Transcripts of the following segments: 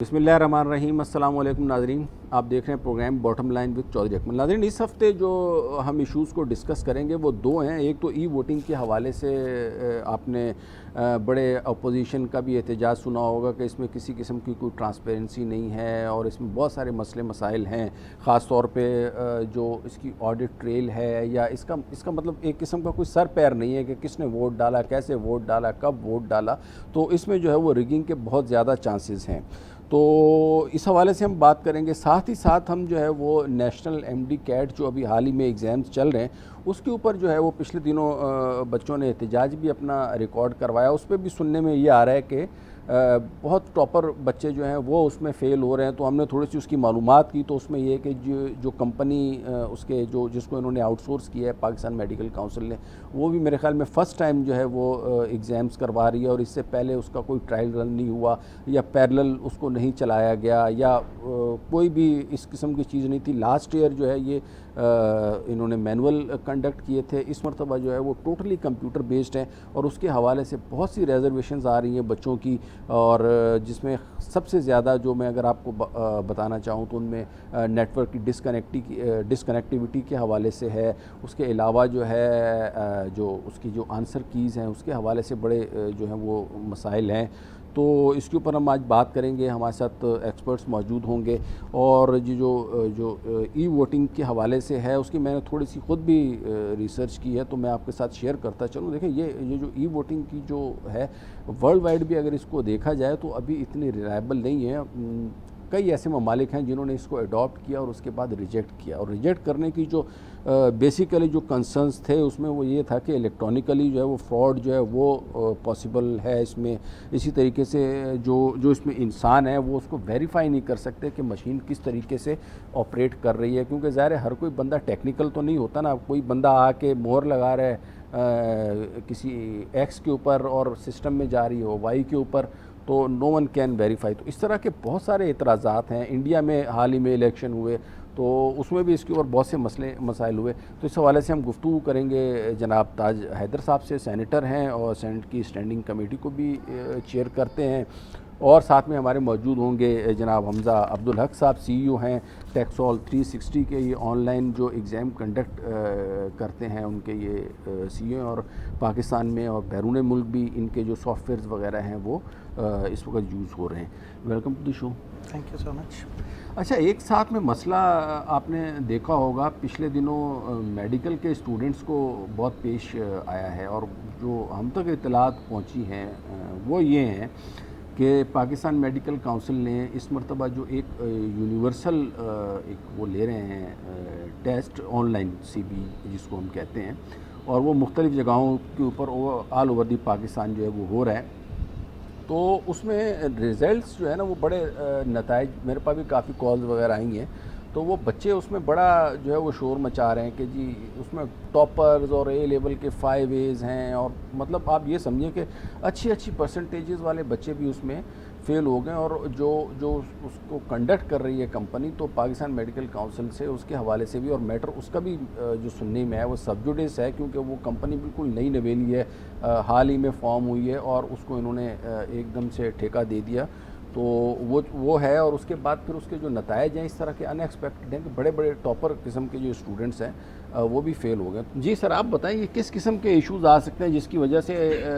बिस्मिल्लाहिर्रहमानिर्रहीम। अस्सलाम वालेकुम नाज़रीन, आप देख रहे हैं programme bottom line with Chaudhary Akmal. नाज़रीन, इस हफ़्ते जो हम इश्यूज़ को डिस्कस करेंगे वो दो हैं। एक तो ई वोटिंग के हवाले से आपने बड़े अपोजिशन का भी एहतजाज सुना होगा कि इसमें किसी किस्म की कोई ट्रांसपेरेंसी नहीं है और इसमें बहुत सारे मसले मसाइल हैं। ख़ास तौर पे जो इसकी ऑडिट ट्रेल है या इसका मतलब एक किस्म का कोई सर पैर नहीं है कि किसने वोट डाला, कैसे वोट डाला, कब वोट डाला। तो इसमें जो है वो रिगिंग के बहुत ज़्यादा चांसेस हैं। तो इस हवाले से हम बात करेंगे। साथ ही साथ हम जो है वो नेशनल एमडी कैट जो अभी हाल ही में एग्ज़ाम्स चल रहे हैं उसके ऊपर जो है वो पिछले दिनों बच्चों ने एहतजाज भी अपना रिकॉर्ड करवाया। उस पर भी सुनने में ये आ रहा है कि बहुत टॉपर बच्चे जो हैं वो उसमें फ़ेल हो रहे हैं। तो हमने थोड़ी सी उसकी मालूमात की, तो उसमें ये है कि जो कंपनी उसके जिसको इन्होंने आउटसोर्स किया है पाकिस्तान मेडिकल काउंसिल ने, वो भी मेरे ख्याल में फ़र्स्ट टाइम जो है वो एग्ज़ाम्स करवा रही है और इससे पहले उसका कोई ट्रायल रन नहीं हुआ या पैरेलल उसको नहीं चलाया गया या कोई भी इस किस्म की चीज़ नहीं थी। लास्ट ईयर जो है ये इन्होंने मैनुअल कंडक्ट किए थे। इस मरतबा जो है वो टोटली कंप्यूटर बेस्ड है और उसके हवाले से बहुत सी रिजर्वेशंस आ रही हैं बच्चों की, और जिसमें सबसे ज़्यादा जो मैं अगर आपको बताना चाहूँ तो उनमें नेटवर्क की डिसकनेक्टिविटी के हवाले से है। उसके अलावा जो है जो उसकी जो आंसर कीज़ हैं उसके हवाले से बड़े जो हैं वो मसाइल हैं। तो इसके ऊपर हम आज बात करेंगे। हमारे साथ एक्सपर्ट्स मौजूद होंगे और ये जो ई वोटिंग के हवाले से है उसकी मैंने थोड़ी सी ख़ुद भी रिसर्च की है, तो मैं आपके साथ शेयर करता चलूँ। देखें, ये जो ई वोटिंग की जो है वर्ल्ड वाइड भी अगर इसको देखा जाए तो अभी इतनी रिलायबल नहीं है। कई ऐसे ममालिक हैं जिन्होंने इसको अडॉप्ट किया और उसके बाद रिजेक्ट किया, और रिजेक्ट करने की जो बेसिकली जो कंसर्न्स थे उसमें वो ये था कि इलेक्ट्रॉनिकली जो है वो फ्रॉड जो है वो पॉसिबल है इसमें। इसी तरीके से जो इसमें इंसान है वो उसको वेरीफाई नहीं कर सकते कि मशीन किस तरीके से ऑपरेट कर रही है, क्योंकि ज़ाहिर है हर कोई बंदा टेक्निकल तो नहीं होता ना। कोई बंदा आके मोहर लगा रहा है किसी एक्स के ऊपर और सिस्टम में जा रही हो वाई के ऊपर, तो नो वन कैन वेरीफाई। तो इस तरह के बहुत सारे एतराज़ात हैं। इंडिया में हाल ही में इलेक्शन हुए तो उसमें भी इसके ऊपर बहुत से मसाइल हुए। तो इस हवाले से हम गुफ्तगू करेंगे जनाब ताज हैदर साहब से, सेनेटर हैं और सेनेट की स्टैंडिंग कमेटी को भी चेयर करते हैं। और साथ में हमारे मौजूद होंगे जनाब हमज़ा अब्दुल हक साहब, CEO हैं टैक्सॉल 360 के। ये ऑनलाइन जो एग्ज़ाम कंडक्ट करते हैं उनके ये CEO हैं और पाकिस्तान में और बैरून मुल्क भी इनके जो सॉफ्टवेयर्स वगैरह हैं वो इस वक्त यूज़ हो रहे हैं। Welcome to the show. Thank you so much. अच्छा, एक साथ में मसला आपने देखा होगा पिछले दिनों मेडिकल के स्टूडेंट्स को बहुत पेश आया है, और जो हम तक इत्तलात पहुंची हैं वो ये हैं कि पाकिस्तान मेडिकल काउंसिल ने इस मरतबा जो एक यूनिवर्सल एक वो ले रहे हैं टेस्ट ऑनलाइन CB जिसको हम कहते हैं, और वो मुख्तलिफ़ जगहों के ऊपर ऑल ओवर दी पाकिस्तान जो है वो हो रहा है। तो उसमें रिज़ल्ट्स जो है ना वो बड़े नताइज, मेरे पास भी काफ़ी कॉल्स वगैरह आई हैं। तो वो बच्चे उसमें बड़ा जो है वो शोर मचा रहे हैं कि जी उसमें टॉपर्स और A लेवल के 5 A's हैं, और मतलब आप ये समझिए कि अच्छी परसेंटेजेस वाले बच्चे भी उसमें फ़ेल हो गए। और जो उसको कंडक्ट कर रही है कंपनी, तो पाकिस्तान मेडिकल काउंसिल से उसके हवाले से भी, और मैटर उसका भी जो सुनने में है वो सब जुडिस है, क्योंकि वो कंपनी बिल्कुल नई नवेली है, हाल ही में फॉर्म हुई है और उसको इन्होंने एकदम से ठेका दे दिया। तो वो है, और उसके बाद फिर उसके जो नताइज हैं इस तरह के अनएक्सपेक्टेड हैं कि बड़े बड़े टॉपर किस्म के जो स्टूडेंट्स हैं वो भी फ़ेल हो गए। जी सर, आप बताइए किस किस्म के इश्यूज़ आ सकते हैं जिसकी वजह से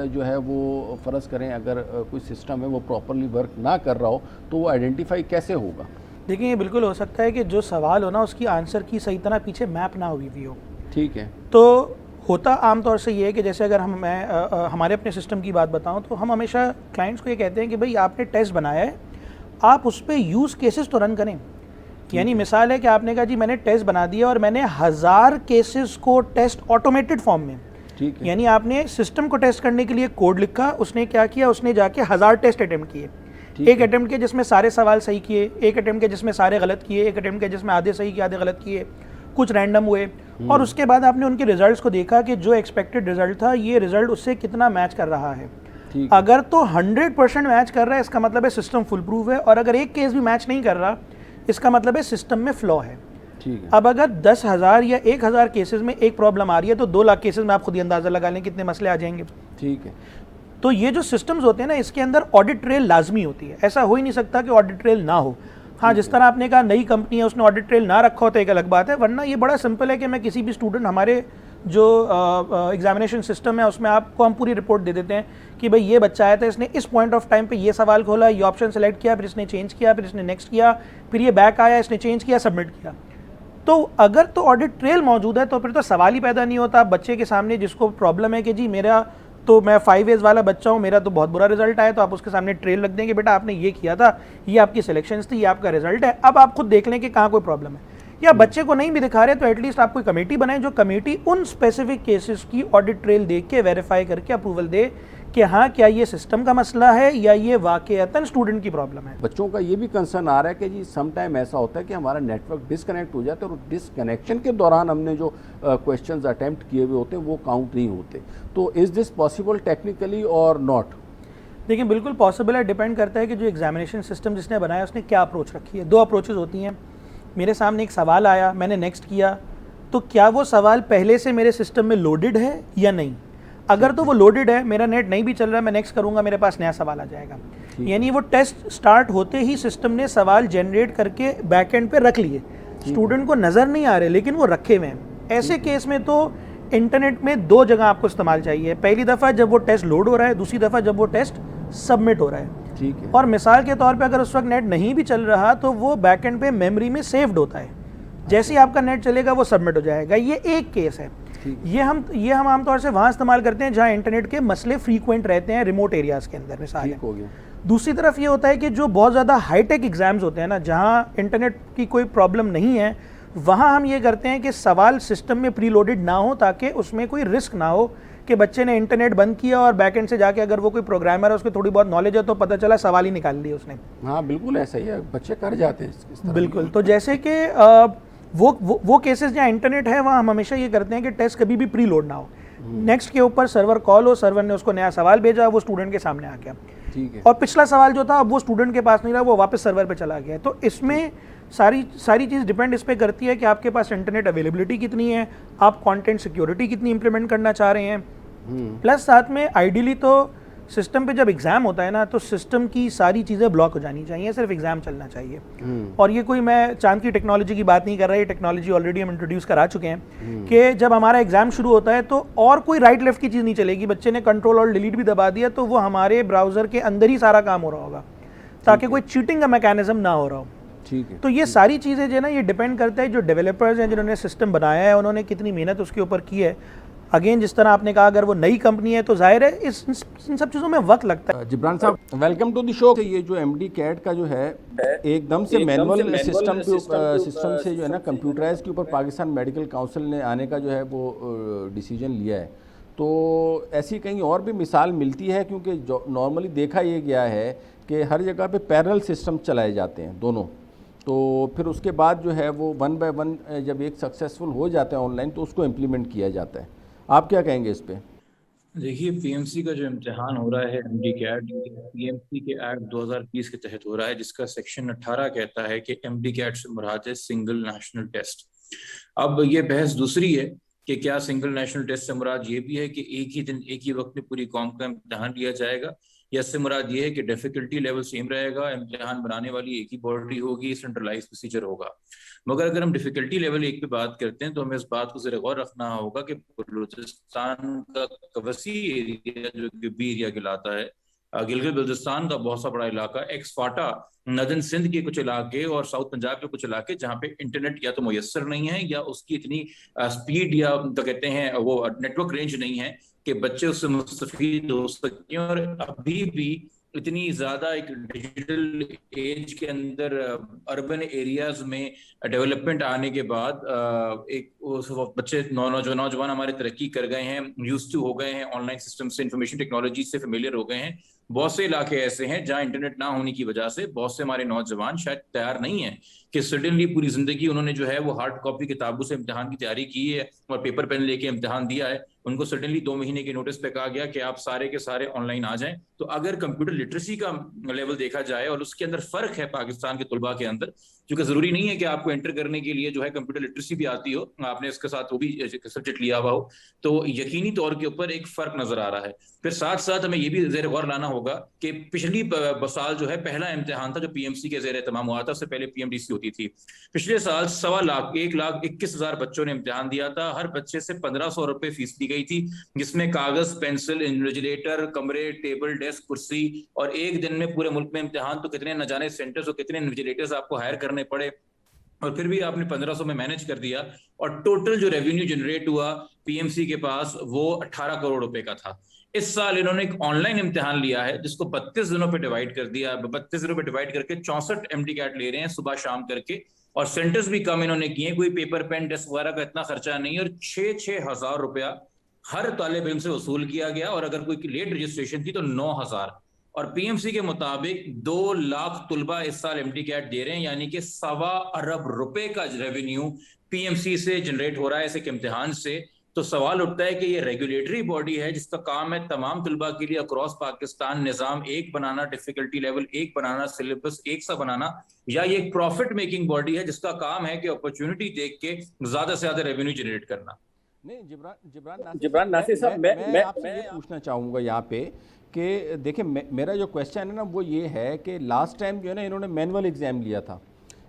जो है वो फ़र्ज़ करें अगर कोई सिस्टम है वो प्रॉपरली वर्क ना कर रहा हो तो वो आइडेंटिफाई कैसे होगा? देखिए, ये बिल्कुल हो सकता है कि जो सवाल हो ना उसकी आंसर की सही तरह पीछे मैप ना हुई भी हो। ठीक है। तो होता आमतौर से ये है कि जैसे अगर हमारे अपने सिस्टम की बात बताऊं तो हम हमेशा क्लाइंट्स को ये कहते हैं कि भाई आपने टेस्ट बनाया है, आप उस पर यूज़ केसेस तो रन करें। यानी मिसाल है कि आपने कहा जी मैंने टेस्ट बना दिया और मैंने 1000 केसेस को टेस्ट ऑटोमेटेड फॉर्म में, ठीक है, यानी आपने सिस्टम को टेस्ट करने के लिए कोड लिखा, उसने क्या किया, उसने जाके 1000 टेस्ट अटेम्प्ट किए। एक अटेम्प्ट के जिसमें सारे सवाल सही किए, एक अटेम्प्ट के जिसमें सारे गलत किए, एक अटेम्प्ट के जिसमें आधे सही किए आधे गलत किए, कुछ रैंडम हुए, और उसके बाद आपने उनके रिजल्ट्स को देखा कि जो एक्सपेक्टेड रिजल्ट था ये रिजल्ट उससे कितना मैच कर रहा है। अगर तो 100% मैच कर रहा है इसका मतलब है सिस्टम फुल प्रूफ है, और अगर एक केस भी मैच नहीं कर रहा इसका मतलब है सिस्टम में फ्लॉ है। ठीक है। अब अगर 10,000 या 1,000 केसेस में एक प्रॉब्लम आ रही है तो 2 लाख केसेस में आप खुद ही अंदाज़ा लगा लें कितने मसले आ जाएंगे। ठीक है। तो ये जो सिस्टम्स होते हैं ना, इसके अंदर ऑडिट ट्रेल लाजमी होती है। ऐसा हो ही नहीं सकता कि ऑडिट ट्रेल ना हो। हाँ, जिस तरह आपने कहा नई कंपनी है उसने ऑडिट ट्रेल ना रखा हो तो एक अलग बात है, वरना ये बड़ा सिंपल है कि मैं किसी भी स्टूडेंट, हमारे जो एग्जामिनेशन सिस्टम है उसमें आपको हम पूरी रिपोर्ट दे देते हैं कि भाई ये बच्चा आया था, इसने इस पॉइंट ऑफ टाइम पे ये सवाल खोला, ये ऑप्शन सेलेक्ट किया, फिर इसने चेंज किया, फिर इसने नेक्स्ट किया, फिर ये बैक आया, इसने चेंज किया, सबमिट किया। तो अगर तो ऑडिट ट्रेल मौजूद है तो फिर तो सवाल ही पैदा नहीं होता। बच्चे के सामने जिसको प्रॉब्लम है कि जी मेरा तो मैं 5 एज वाला बच्चा हूँ, मेरा तो बहुत बुरा रिजल्ट आया, तो आप उसके सामने ट्रेल रख देंगे, बेटा आपने ये किया था, ये आपकी सिलेक्शंस थी, ये आपका रिजल्ट है, अब आप खुद देख लें कि कहाँ कोई प्रॉब्लम है। या बच्चे को नहीं भी दिखा रहे तो एटलीस्ट आप कोई कमेटी बनाएं जो कमेटी उन स्पेसिफिक केसेस की ऑडिट ट्रेल देख के वेरीफाई करके अप्रूवल दे कि हाँ क्या ये सिस्टम का मसला है या ये वाकईतन स्टूडेंट की प्रॉब्लम है। बच्चों का ये भी कंसर्न आ रहा है कि जी सम टाइम ऐसा होता है कि हमारा नेटवर्क डिसकनेक्ट हो जाता है और डिसकनेक्शन के दौरान हमने जो क्वेश्चंस अटेम्प्ट किए हुए होते हैं वो काउंट नहीं होते। तो इज़ दिस पॉसिबल टेक्निकली और नॉट? देखिए बिल्कुल पॉसिबल है, डिपेंड करता है कि जो एग्जामिनेशन सिस्टम जिसने बनाया उसने क्या अप्रोच रखी है। 2 अप्रोचेज होती हैं। मेरे सामने एक सवाल आया, मैंने नेक्स्ट किया, तो क्या वो सवाल पहले से मेरे सिस्टम में लोडेड है या नहीं। अगर तो वो लोडेड है, मेरा नेट नहीं भी चल रहा, मैं नेक्स्ट करूंगा, मेरे पास नया सवाल आ जाएगा। यानी वो टेस्ट स्टार्ट होते ही सिस्टम ने सवाल जनरेट करके बैकएंड पे रख लिए, स्टूडेंट को नज़र नहीं आ रहे लेकिन वो रखे हुए हैं। ऐसे केस में तो इंटरनेट में 2 जगह आपको इस्तेमाल चाहिए। पहली दफ़ा जब वो टेस्ट लोड हो रहा है, दूसरी दफ़ा जब वो टेस्ट सबमिट हो रहा है। ठीक है। और मिसाल के तौर पे अगर उस वक्त नेट नहीं भी चल रहा तो वो बैकएंड पे मेमोरी में सेव्ड होता है, जैसे ही आपका नेट चलेगा वो सबमिट हो जाएगा। ये एक केस है। ये हम आमतौर से वहाँ इस्तेमाल करते हैं जहाँ इंटरनेट के मसले फ्रीक्वेंट रहते हैं, रिमोट एरियाज़ के अंदर मिसाल है। दूसरी तरफ ये होता है कि जो बहुत ज़्यादा हाईटेक एग्जाम्स होते हैं ना, जहाँ इंटरनेट की कोई प्रॉब्लम नहीं है, वहाँ हम ये करते हैं कि सवाल सिस्टम में प्री लोडेड ना हो ताकि उसमें कोई रिस्क ना हो कि बच्चे ने इंटरनेट बंद किया और बैकएंड से जाके अगर वो कोई प्रोग्रामर है उसको थोड़ी बहुत नॉलेज है तो पता चला सवाल ही निकाल लिया उसने। हाँ बिल्कुल ऐसा ही है, बच्चे कर जाते हैं इस तरह। बिल्कुल। तो जैसे कि वो केसेस जहाँ इंटरनेट है वहाँ हम हमेशा ये करते हैं कि टेस्ट कभी भी प्री लोड ना हो, नेक्स्ट के ऊपर सर्वर कॉल हो, सर्वर ने उसको नया सवाल भेजा, वो स्टूडेंट के सामने आ गया। ठीक है। और पिछला सवाल जो था अब वो स्टूडेंट के पास नहीं रहा, वो वापस सर्वर पे चला गया। तो इसमें सारी चीज़ डिपेंड इस पे करती है कि आपके पास इंटरनेट अवेलेबिलिटी कितनी है, आप कंटेंट सिक्योरिटी कितनी इंप्लीमेंट करना चाह रहे हैं, प्लस साथ में आइडियली तो सिस्टम पे जब एग्ज़ाम होता है ना तो सिस्टम की सारी चीज़ें ब्लॉक हो जानी चाहिए, सिर्फ एग्ज़ाम चलना चाहिए। और ये कोई मैं चांद की टेक्नोलॉजी की बात नहीं कर रहा, ये टेक्नोलॉजी ऑलरेडी हम इंट्रोड्यूस करा चुके हैं कि जब हमारा एग्ज़ाम शुरू होता है तो और कोई राइट लेफ्ट की चीज़ नहीं चलेगी। बच्चे ने कंट्रोल और डिलीट भी दबा दिया तो वो हमारे ब्राउज़र के अंदर ही सारा काम हो रहा होगा ताकि कोई चीटिंग का मैकेनिज्म ना हो रहा हो। ठीक है। तो ये सारी चीज़ें जो है ना, ये डिपेंड करता है जो डेवलपर्स हैं जिन्होंने सिस्टम बनाया है उन्होंने कितनी मेहनत उसके ऊपर की है। अगेन जिस तरह आपने कहा अगर वो नई कंपनी है तो जाहिर है इन सब चीज़ों में वक्त लगता है। जिब्रान साहब वेलकम टू द शो। ये जो एमडी कैट का जो है एकदम से मैनुअल सिस्टम से जो है ना कंप्यूटराइज के ऊपर पाकिस्तान मेडिकल काउंसिल ने आने का जो है वो डिसीजन लिया है, तो ऐसी कहीं और भी मिसाल मिलती है? क्योंकि जो नॉर्मली देखा ये गया है कि हर जगह पे पैरेलल सिस्टम चलाए जाते हैं दोनों, तो फिर उसके बाद जो है वो 1 बाय 1 जब एक सक्सेसफुल हो जाता है ऑनलाइन तो उसको इम्प्लीमेंट किया जाता है। आप क्या कहेंगे इस पे? देखिए, पीएमसी का जो इम्तिहान हो रहा है एमडी कैट, पीएमसी के एक्ट 2020 के तहत हो रहा है, जिसका सेक्शन 18 कहता है कि एमडी कैट से मुराद है सिंगल नेशनल टेस्ट। अब ये बहस दूसरी है कि क्या सिंगल नेशनल टेस्ट से मुराद ये भी है कि एक ही दिन एक ही वक्त में पूरी कौम का इम्तिहान लिया जाएगा, या इससे मुराद ये है कि डिफिकल्टी लेवल सेम रहेगा, इम्तिहान बनाने वाली एक ही बॉडी होगी, सेंट्रलाइज प्रोसीजर होगा। मगर अगर हम डिफिकल्टी लेवल 1 पे बात करते हैं तो हमें इस बात को जरा गौर रखना होगा कि बलूचिस्तान का वसी एरिया जो कि बी एरिया कहलाता है, गिलगित बल्तिस्तान का बहुत सा बड़ा इलाका, एक्स फाटा, नदन सिंध के कुछ इलाके और साउथ पंजाब के कुछ इलाके जहाँ पे इंटरनेट या तो मुयस्सर नहीं है या उसकी इतनी स्पीड या तो कहते हैं वो नेटवर्क रेंज नहीं है कि बच्चे उससे मुस्तफीद हो सकें। और अभी भी इतनी ज्यादा एक डिजिटल एज के अंदर अर्बन एरियाज में डेवलपमेंट आने के बाद एक बच्चे नौजवान हमारे तरक्की कर गए हैं, यूज्ड टू हो गए हैं, ऑनलाइन सिस्टम से, इंफॉर्मेशन टेक्नोलॉजी से फेमिलियर हो गए हैं। बहुत से इलाके ऐसे हैं जहां इंटरनेट ना होने की वजह से बहुत से हमारे नौजवान शायद तैयार नहीं है कि सडनली पूरी जिंदगी उन्होंने जो है वो हार्ड कॉपी किताबों से इम्तिहान की तैयारी की है और पेपर पेन लेके इम्तिहान दिया है, उनको सडनली 2 महीने के नोटिस पे कहा गया कि आप सारे के सारे ऑनलाइन आ जाएं। तो अगर कंप्यूटर लिटरेसी का लेवल देखा जाए और उसके अंदर फर्क है पाकिस्तान के तुलबा के अंदर, क्योंकि जरूरी नहीं है कि आपको एंटर करने के लिए जो है कंप्यूटर लिटरेसी भी आती हो, आपने इसके साथ वो भी सब्जेक्ट लिया हुआ हो, तो यकीनी तौर के ऊपर एक फर्क नजर आ रहा है। फिर साथ साथ हमें ये भी जेर गौर लाना होगा कि पिछली साल जो है पहला इम्तिहान था जो पीएमसी के जेर तमाम हुआ था, उससे पहले पीएमडीसी होती थी। पिछले साल 1,21,00,000 बच्चों ने इम्तिहान दिया था। हर बच्चे से 1,500 रुपए फीस दी गई थी, जिसमें कागज, पेंसिल, इन्विजिलेटर, कमरे, टेबल, डेस्क, कुर्सी, और एक दिन में पूरे मुल्क में इम्तिहान, तो कितने न जाने सेंटर्स और कितने इन्विजिलेटर्स आपको हायर करने पड़े, और फिर भी आपने 1500 में मैनेज कर दिया। और टोटल जो रेवेन्यू जनरेट हुआ पीएमसी के पास वो 18 करोड़ रुपए का था। इस साल इन्होंने एक ऑनलाइन इम्तिहान लिया है जिसको 32 दिनों पे डिवाइड कर दिया, 32 दिनों पे डिवाइड करके 64 एमडी कैट ले रहे हैं सुबह शाम करके, और सेंटर्स भी कम इन्होंने किए, कोई पेपर पेन डेस्क वगैरह का इतना खर्चा नहीं, और 6-6 हजार रुपया हर तालिब इल्म से वसूल किया गया, और अगर कोई लेट रजिस्ट्रेशन थी तो 9,000। और पीएमसी के मुताबिक 2 लाख तुलबा इस साल एमडी कैट दे रहे हैं, यानी कि 1.25 अरब रुपए का रेवेन्यू पीएमसी से जनरेट हो रहा है इस एक इम्तिहान से। तो सवाल उठता है कि ये रेगुलेटरी बॉडी है जिसका काम है तमाम तुलबा के लिए अक्रॉस पाकिस्तान निज़ाम एक बनाना, डिफिकल्टी लेवल एक बनाना, सिलेबस एक सा बनाना, या ये एक प्रॉफिट मेकिंग बॉडी है जिसका काम है कि अपॉर्चुनिटी देख के ज्यादा से ज्यादा रेवेन्यू जनरेट करना। नहीं, जिब्रान नासिर साहब, मैं आपसे ये पूछना चाहूँगा यहाँ पे कि देखिए, मेरा जो क्वेश्चन है ना वो ये है कि लास्ट टाइम जो है ना इन्होंने मैनुअल एग्ज़ाम लिया था,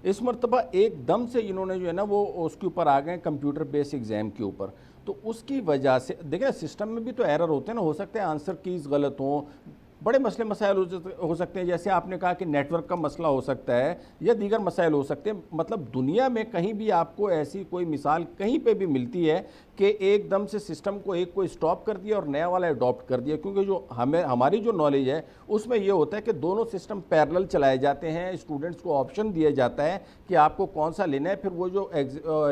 इस मरतबा एकदम से इन्होंने जो है ना वो उसके ऊपर आ गए कंप्यूटर बेस्ड एग्ज़ाम के ऊपर। तो उसकी वजह से देखिए सिस्टम में भी तो एरर होते हैं ना, हो सकते हैं आंसर कीज़ गलत हों, बड़े मसले मसाइल हो सकते हैं, जैसे आपने कहा कि नेटवर्क का मसला हो सकता है या दीगर मसाइल हो सकते हैं। मतलब दुनिया में कहीं भी आपको ऐसी कोई मिसाल कहीं पे भी मिलती है कि एकदम से सिस्टम को एक को स्टॉप कर दिया और नया वाला अडॉप्ट कर दिया? क्योंकि जो हमारी जो नॉलेज है उसमें ये होता है कि दोनों सिस्टम पैरेलल चलाए जाते हैं, स्टूडेंट्स को ऑप्शन दिया जाता है कि आपको कौन सा लेना है, फिर वो जो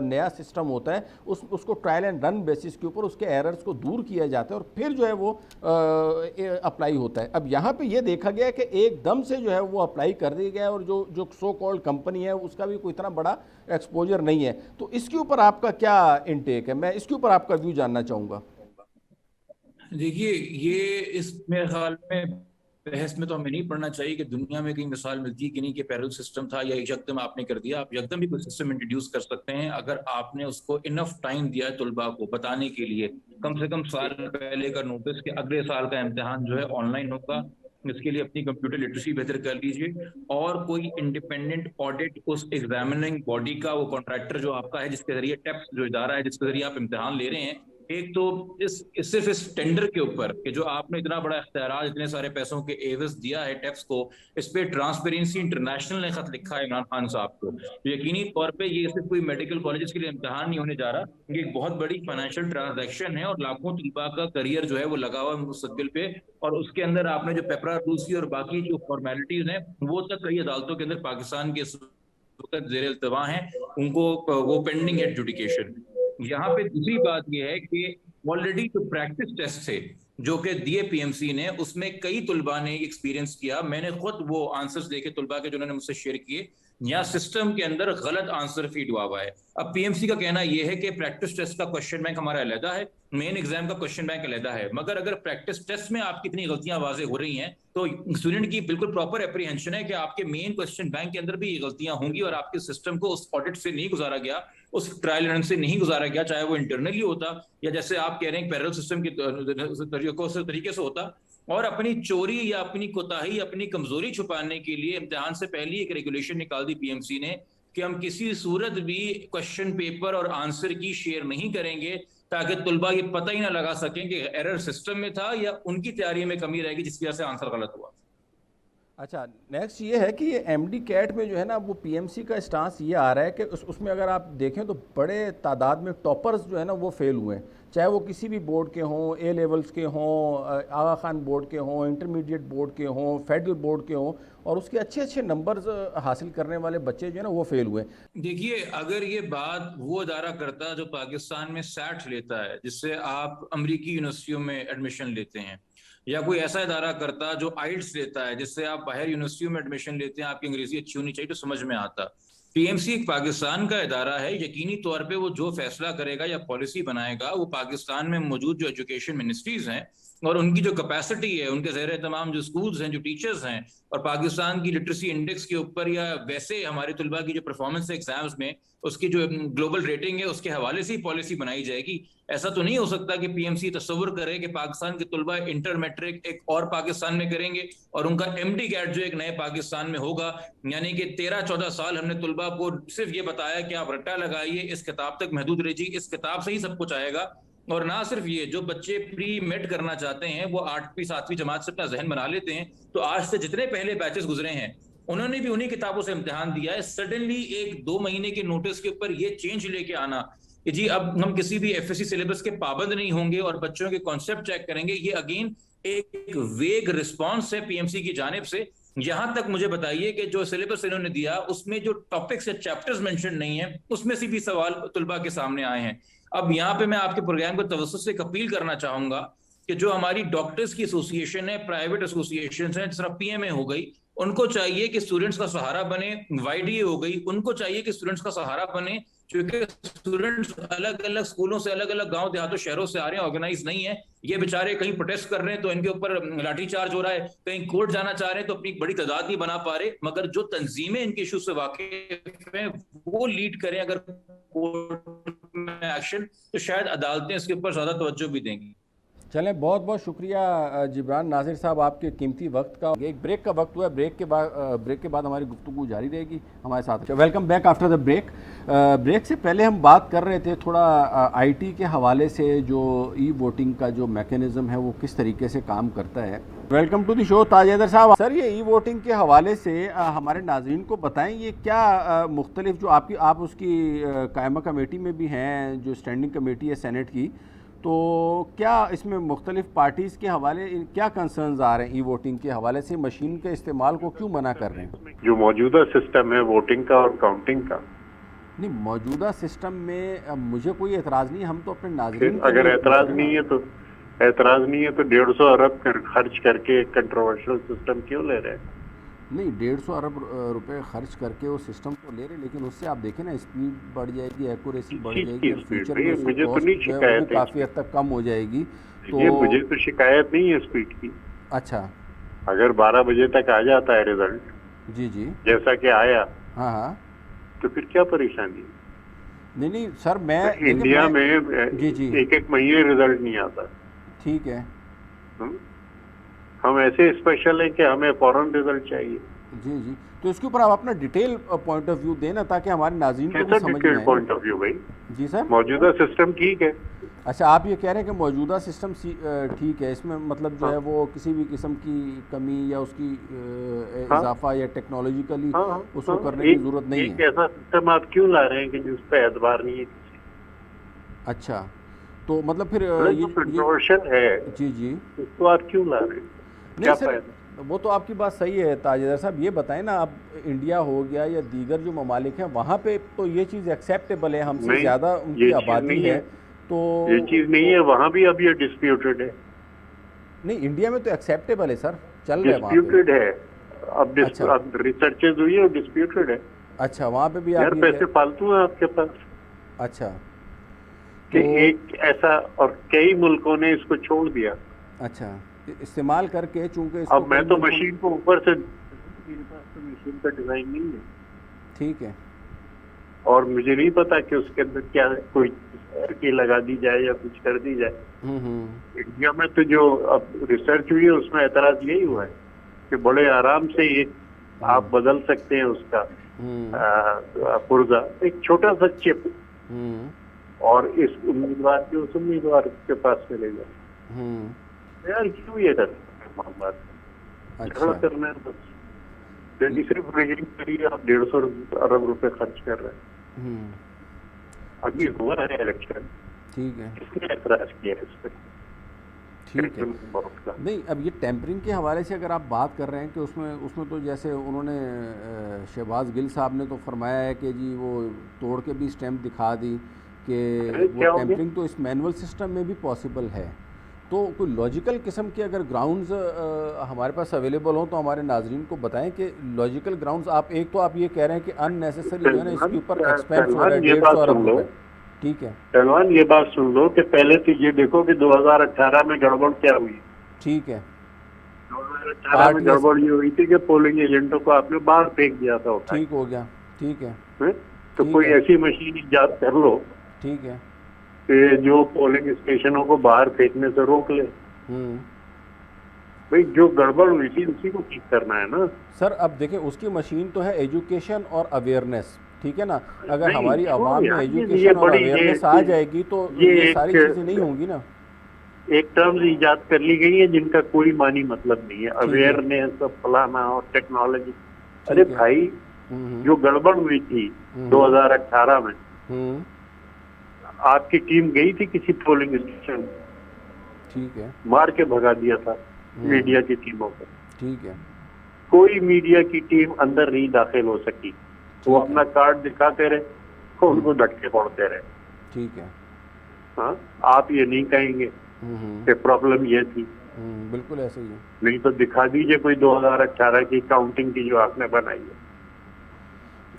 नया सिस्टम होता है उसको ट्रायल एंड रन बेसिस के ऊपर उसके एरर्स को दूर किया जाता है और फिर जो है वो अप्लाई होता है। अब यहाँ पे ये देखा गया कि एकदम से जो है वो अप्लाई कर दिया गया और जो सो कॉल्ड कंपनी है उसका भी कोई इतना बड़ा एक्सपोजर नहीं है। तो इसके ऊपर आपका क्या इनटेक है? मैं इसके ऊपर आपका व्यू जानना चाहूँगा। देखिए, ये इस मेरे ख्याल में बहस में तो हमें नहीं पढ़ना चाहिए कि दुनिया में कहीं मिसाल मिलती है कि नहीं कि पैरेलल सिस्टम था या यकदम आपने कर दिया। आप यकदम भी कोई सिस्टम इंट्रोड्यूस कर सकते हैं अगर आपने उसको इनफ टाइम दिया है तुलबा को बताने के लिए, कम से कम साल पहले का नोटिस कि अगले साल का इम्तिहान जो है ऑनलाइन होगा, इसके लिए अपनी कंप्यूटर लिटरेसी बेहतर कर लीजिए, और कोई इंडिपेंडेंट ऑडिट उस एग्जामिनिंग बॉडी का, वो कॉन्ट्रैक्टर जो आपका है जिसके जरिए टेप्स जो इदारा है जिसके जरिए आप इम्तिहान ले रहे हैं, एक तो सिर्फ इस टेंडर के ऊपर कि जो आपने इतना बड़ा इख्तियार इतने सारे पैसों के एवज दिया है टैक्स को, इस पे ट्रांसपेरेंसी इंटरनेशनल ने खत लिखा है इमरान खान साहब को। तो यकीनी तौर पे ये सिर्फ कोई मेडिकल कॉलेजेस के लिए इम्तिहान नहीं होने जा रहा, ये एक बहुत बड़ी फाइनेंशियल ट्रांजैक्शन है और लाखों तलबा का करियर जो है वो लगा हुआ है मुस्तकबिल पे। और उसके अंदर आपने जो पेपरा रूसी और बाकी जो फॉर्मेलिटीज हैं वो तक कई अदालतों के अंदर पाकिस्तान के जेर इल्तवा हैं, उनको वो पेंडिंग है एडजुडिकेशन। यहाँ पे दूसरी बात यह है कि ऑलरेडी जो प्रैक्टिस टेस्ट थे जो कि दिए पीएमसी ने, उसमें कई तुलबा ने एक्सपीरियंस किया, मैंने खुद वो आंसर्स देखे तुलबा के जो उन्होंने मुझसे शेयर किए, यहाँ सिस्टम के अंदर गलत आंसर फीड हुआ है। अब पीएमसी का कहना यह है कि प्रैक्टिस टेस्ट का क्वेश्चन बैंक हमारा अलहदा है, मेन एग्जाम का क्वेश्चन बैंक अलहदा है, मगर अगर प्रैक्टिस टेस्ट में आपकी इतनी गलतियां वाजे हो रही हैं तो स्टूडेंट की बिल्कुल प्रॉपर एप्रीहेंशन है कि आपके मेन क्वेश्चन बैंक के अंदर भी ये गलतियां होंगी और आपके सिस्टम को उस ऑडिट से नहीं गुजारा गया, उस ट्रायल रन से नहीं गुजारा गया, चाहे वो इंटरनली होता या जैसे आप कह रहे हैं पैरेलल सिस्टम के तरीके से होता। और अपनी चोरी या अपनी कोताही, अपनी कमजोरी छुपाने के लिए इम्तिहान से पहले एक रेगुलेशन निकाल दी पीएमसी ने कि हम किसी सूरत भी क्वेश्चन पेपर और आंसर की शेयर नहीं करेंगे, ताकि तुलबा ये पता ही ना लगा सकें कि एरर सिस्टम में था या उनकी तैयारी में कमी रहेगी जिसकी वजह से आंसर गलत हुआ। अच्छा, नेक्स्ट ये है कि ये एमडी कैट में जो है ना वो पीएमसी का स्टांस ये आ रहा है कि उसमें अगर आप देखें तो बड़े तादाद में टॉपर्स जो है ना वो फेल हुए हैं, चाहे वो किसी भी बोर्ड के हों, ए लेवल्स के हों, आगा खान बोर्ड के हों, इंटरमीडिएट बोर्ड के हों, फेडरल बोर्ड के हों, और उसके अच्छे अच्छे नंबर्स हासिल करने वाले बच्चे जो है ना वो फेल हुए। देखिए, अगर ये बात वो अदारा करता जो पाकिस्तान में सैट लेता है, जिससे आप अमेरिकी यूनिवर्सिटियों में एडमिशन लेते हैं, या कोई ऐसा इदारा करता जो आइल्स लेता है जिससे आप बाहर यूनिवर्सिटियों में एडमिशन लेते हैं, आपकी अंग्रेजी अच्छी होनी चाहिए तो समझ में आता, पीएमसी एक पाकिस्तान का इदारा है, यकीनी तौर पे वो जो फैसला करेगा या पॉलिसी बनाएगा वो पाकिस्तान में मौजूद जो एजुकेशन मिनिस्ट्रीज हैं और उनकी जो कैपेसिटी है, उनके ज़ेर तमाम जो स्कूल्स हैं, जो टीचर्स हैं, और पाकिस्तान की लिटरेसी इंडेक्स के ऊपर या वैसे हमारे तलबा की जो परफॉर्मेंस है एग्जाम्स में, उसकी जो ग्लोबल रेटिंग है, उसके हवाले से ही पॉलिसी बनाई जाएगी। ऐसा तो नहीं हो सकता कि पीएमसी तस्वुर करे कि पाकिस्तान के तलबा इंटर मैट्रिक एक और पाकिस्तान में करेंगे और उनका एमडी कैट जो एक नए पाकिस्तान में होगा। यानी कि 13-14 साल हमने तलबा को सिर्फ ये बताया कि आप रट्टा लगाइए, इस किताब तक महदूद रहिए, इस किताब से ही सब कुछ आएगा। और ना सिर्फ ये, जो बच्चे प्री मेड करना चाहते हैं वो 8वीं 7वीं जमात से अपना जहन बना लेते हैं, तो आज से जितने पहले बैचेस गुजरे हैं उन्होंने भी उन्हीं किताबों से इम्तिहान दिया है। सडनली 1-2 महीने के नोटिस के ऊपर ये चेंज लेके आना कि जी अब हम किसी भी एफएससी सिलेबस के पाबंद नहीं होंगे और बच्चों के कॉन्सेप्ट चेक करेंगे, ये अगेन एक वेग रिस्पॉन्स है पीएमसी की जानिब से। यहां तक मुझे बताइए कि जो सिलेबस इन्होंने दिया उसमें जो टॉपिक्स या चैप्टर्स मेंशन नहीं है, उसमें से भी सवाल तुलबा के सामने आए हैं। अब यहाँ पे मैं आपके प्रोग्राम को तवज्जुह से अपील करना चाहूंगा कि जो हमारी डॉक्टर्स की एसोसिएशन है, प्राइवेट एसोसिएशन है, जिस तरह पीएमए हो गई, उनको चाहिए कि स्टूडेंट्स का सहारा बने। वाईडीए हो गई, उनको चाहिए कि स्टूडेंट्स का सहारा बने, क्योंकि स्टूडेंट्स अलग अलग स्कूलों से, अलग अलग गांव देहातों शहरों से आ रहे हैं, ऑर्गेनाइज नहीं है। ये बेचारे कहीं प्रोटेस्ट कर रहे हैं तो इनके ऊपर लाठीचार्ज हो रहा है, कहीं कोर्ट जाना चाह रहे हैं तो अपनी बड़ी तादाद नहीं बना पा रहे। मगर जो तंजीमें इनके इशू से वाकिफ हैं वो लीड करें अगर कोर्ट में एक्शन, तो शायद अदालतें इसके ऊपर ज्यादा तवज्जो भी देंगी। चलें, बहुत बहुत शुक्रिया जिब्रान नासिर साहब आपके कीमती वक्त का। एक ब्रेक का वक्त हुआ है, ब्रेक के बाद हमारी गुफ्तगू जारी रहेगी। हमारे साथ welcome back after the break. Break से पहले हम बात कर रहे थे थोड़ा आईटी के हवाले से, जो ई वोटिंग का जो मैकेनिज़्म है वो किस तरीके से काम करता है। वेलकम टू द शो ताज हैदर साहब। सर, ये ई वोटिंग के हवाले से हमारे नाज़रीन को बताएं, ये क्या मुख्तलिफ जो आप उसकी कायमा कमेटी में भी हैं, जो स्टैंडिंग कमेटी है सेनेट की, तो क्या इसमें मुख्तलिफ पार्टीज़ के हवाले क्या कंसर्न्स आ रहे हैं ई वोटिंग के हवाले से? मशीन के इस्तेमाल को क्यों मना कर रहे हैं? जो मौजूदा सिस्टम है वोटिंग का और काउंटिंग का, नहीं, मौजूदा सिस्टम में मुझे कोई एतराज़ नहीं, हम तो अपने नाज़रीन, अगर एतराज़ नहीं है तो 150 अरब खर्च करके कंट्रोवर्शियल सिस्टम क्यों ले रहे हैं? नहीं, 150 अरब रुपए खर्च करके वो सिस्टम को ले रहे, लेकिन उससे आप देखें ना, स्पीड बढ़ जाएगी, एक्यूरेसी बढ़ जाएगी, और फ्यूचर में मुझे तो नहीं शिकायत है, काफ़ी हद तक कम हो जाएगी। तो ये मुझे तो शिकायत नहीं है स्पीड की। अच्छा, अगर 12 बजे तक आ जाता है रिजल्ट, जी जी, जैसा कि आया, हाँ हाँ, तो फिर क्या परेशानी? नहीं सर, मैं इंडिया में जी जी एक महीने रिजल्ट नहीं आता। ठीक है, हम ऐसे स्पेशल हैं कि हमें फौरन रिजल्ट चाहिए। जी जी, तो इसके ऊपर आप अपना डिटेल पॉइंट ऑफ व्यू देना ताकि हमारे नाज़रीन को भी समझ में आए। पॉइंट ऑफ व्यू भाई? जी सर, मौजूदा सिस्टम ठीक है। अच्छा, आप ये कह रहे हैं कि मौजूदा सिस्टम ठीक है, इसमें मतलब जो है वो किसी भी किस्म की कमी या उसकी इजाफा या टेक्नोलॉजिकली उसको करने की जरूरत नहीं है। एक ऐसा सिस्टम आप क्यों ला रहे हैं कि जिस पे एतबार नहीं है? अच्छा, तो मतलब फिर ये कंट्रोवर्शियल है, जी जी, उसको आप क्यों ला रहे हैं? नहीं सर, वो तो आपकी बात सही है ताजदार साहब। ये बताएं ना, अब इंडिया हो गया या दीगर जो ममालिक हैं वहाँ पे तो ये चीज़ एक्सेप्टेबल है, हमसे ज़्यादा उनकी आबादी है, तो ये चीज़ नहीं है। वहाँ भी अब ये डिस्प्यूटेड है। नहीं, इंडिया में तो एक्सेप्टेबल है सर, चल रहा है वहाँ पे। डिस्प्यूटेड है, अब रिसर्चेस हुई है और डिस्प्यूटेड है। अच्छा, वहाँ पे भी यार पैसे फालतू हैं आपके पास। अच्छा, कि एक ऐसा, और कई मुल्कों ने इसको छोड़ दिया। अच्छा, इस्तेमाल करके, चूंकि अब मैं तो मशीन को ऊपर से, मेरे पास तो मशीन का डिजाइन नहीं है, ठीक है, और मुझे नहीं पता कि उसके अंदर क्या कोई की लगा दी जाए या कुछ कर दी जाए। इंडिया में तो जो अब रिसर्च हुई है उसमें एतराज यही हुआ है कि बड़े आराम से ये आप बदल सकते हैं उसका पुर्जा, एक छोटा सा चिप, और इस उम्मीदवार के उस उम्मीदवार के पास मिलेगा। यार क्यों ये करना? अच्छा करना है बस, सिर्फ रेगिंग करिए। आप 150 अरब रुपए खर्च कर रहे हैं। अभी हुआ है इलेक्शन, ठीक है, किसने ऐतराज किया इस पर? ठीक है, नहीं, अब ये टेम्परिंग के हवाले से अगर आप बात कर रहे हैं कि उसमें तो जैसे उन्होंने शहबाज गिल साहब ने तो फरमाया है कि जी वो तोड़ के भी स्टैम्प दिखा दी कि वो टेम्परिंग तो इस मैनुअल सिस्टम में भी पॉसिबल है। तो कोई लॉजिकल किस्म के अगर ग्राउंड्स हमारे पास अवेलेबल हों तो हमारे नाजरीन को बताएं कि लॉजिकल ग्राउंड्स। आप एक तो आप ये कह रहे हैं कि अननेसेसरी जो है ना इसके ऊपर एक्सपेंस हो रहा है 150 अरब रुपए, ठीक है सलमान, ये बात सुन लो कि पहले तो ये देखो कि 2018 में गड़बड़ क्या हुई। ठीक है, 2018 में गड़बड़ ये हुई थी कि पोलिंग एजेंटों को आपने बाहर फेंक दिया था। ठीक हो गया, ठीक है, तो कोई ऐसी मशीन इजाद कर लो, ठीक है, कि जो पोलिंग स्टेशनों को बाहर फेंकने से रोक ले। भाई जो गड़बड़ हुई थी उसी को ठीक करना है ना सर। अब देखें उसकी मशीन तो है एजुकेशन और अवेयरनेस, ठीक है ना। अगर हमारी आवाम में एजुकेशन और अवेयरनेस आ जाएगी तो ये सारी चीजें नहीं होंगी ना। एक टर्म्स इजाद कर ली गई है जिनका कोई मानी मतलब नहीं है, अवेयरनेस फलाना और टेक्नोलॉजी। अरे भाई जो गड़बड़ हुई थी 2018 में, आपकी टीम गई थी किसी पोलिंग स्टेशन, ठीक है, मार के भगा दिया था मीडिया की टीमों को, ठीक है, कोई मीडिया की टीम अंदर नहीं दाखिल हो सकी। वो अपना कार्ड दिखाते रहे, उनको धक्के पड़ते रहे, ठीक है। हाँ, आप ये नहीं कहेंगे कि प्रॉब्लम ये थी। बिल्कुल ऐसे ही है। नहीं तो दिखा दीजिए कोई 2018 की काउंटिंग की जो आपने बनाई है।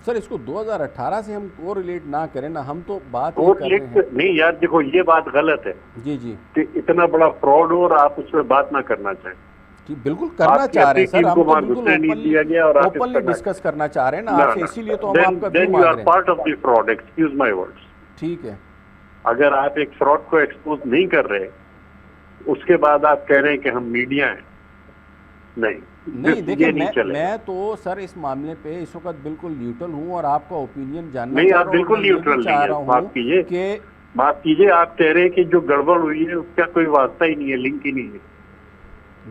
सर इसको 2018 से हम को रिलेट ना करें ना, हम तो बात और नहीं यार, देखो ये बात गलत है जी जी कि इतना बड़ा फ्रॉड हो और आप उस पर बात ना करना चाहें। कि बिल्कुल करना चाह रहे हैं सर, हम तो बिल्कुल ओपनली डिस्कस करना चाह रहे हैं ना आपसे, इसीलिए तो हम आपका व्यू मांग रहे हैं। Part of the fraud, excuse my words. ठीक है, अगर आप एक फ्रॉड को एक्सपोज नहीं कर रहे, उसके बाद आप कह रहे हैं कि हम मीडिया हैं, नहीं देखिए मैं तो सर इस मामले पे इस वक्त बिल्कुल न्यूट्रल हूँ और आपका ओपिनियन जानना नहीं, आप बिल्कुल न्यूट्रल नहीं है। माफ कीजिए, आप कह रहे हैं कि जो गड़बड़ हुई है उसका कोई वास्ता ही नहीं है, लिंक ही नहीं है।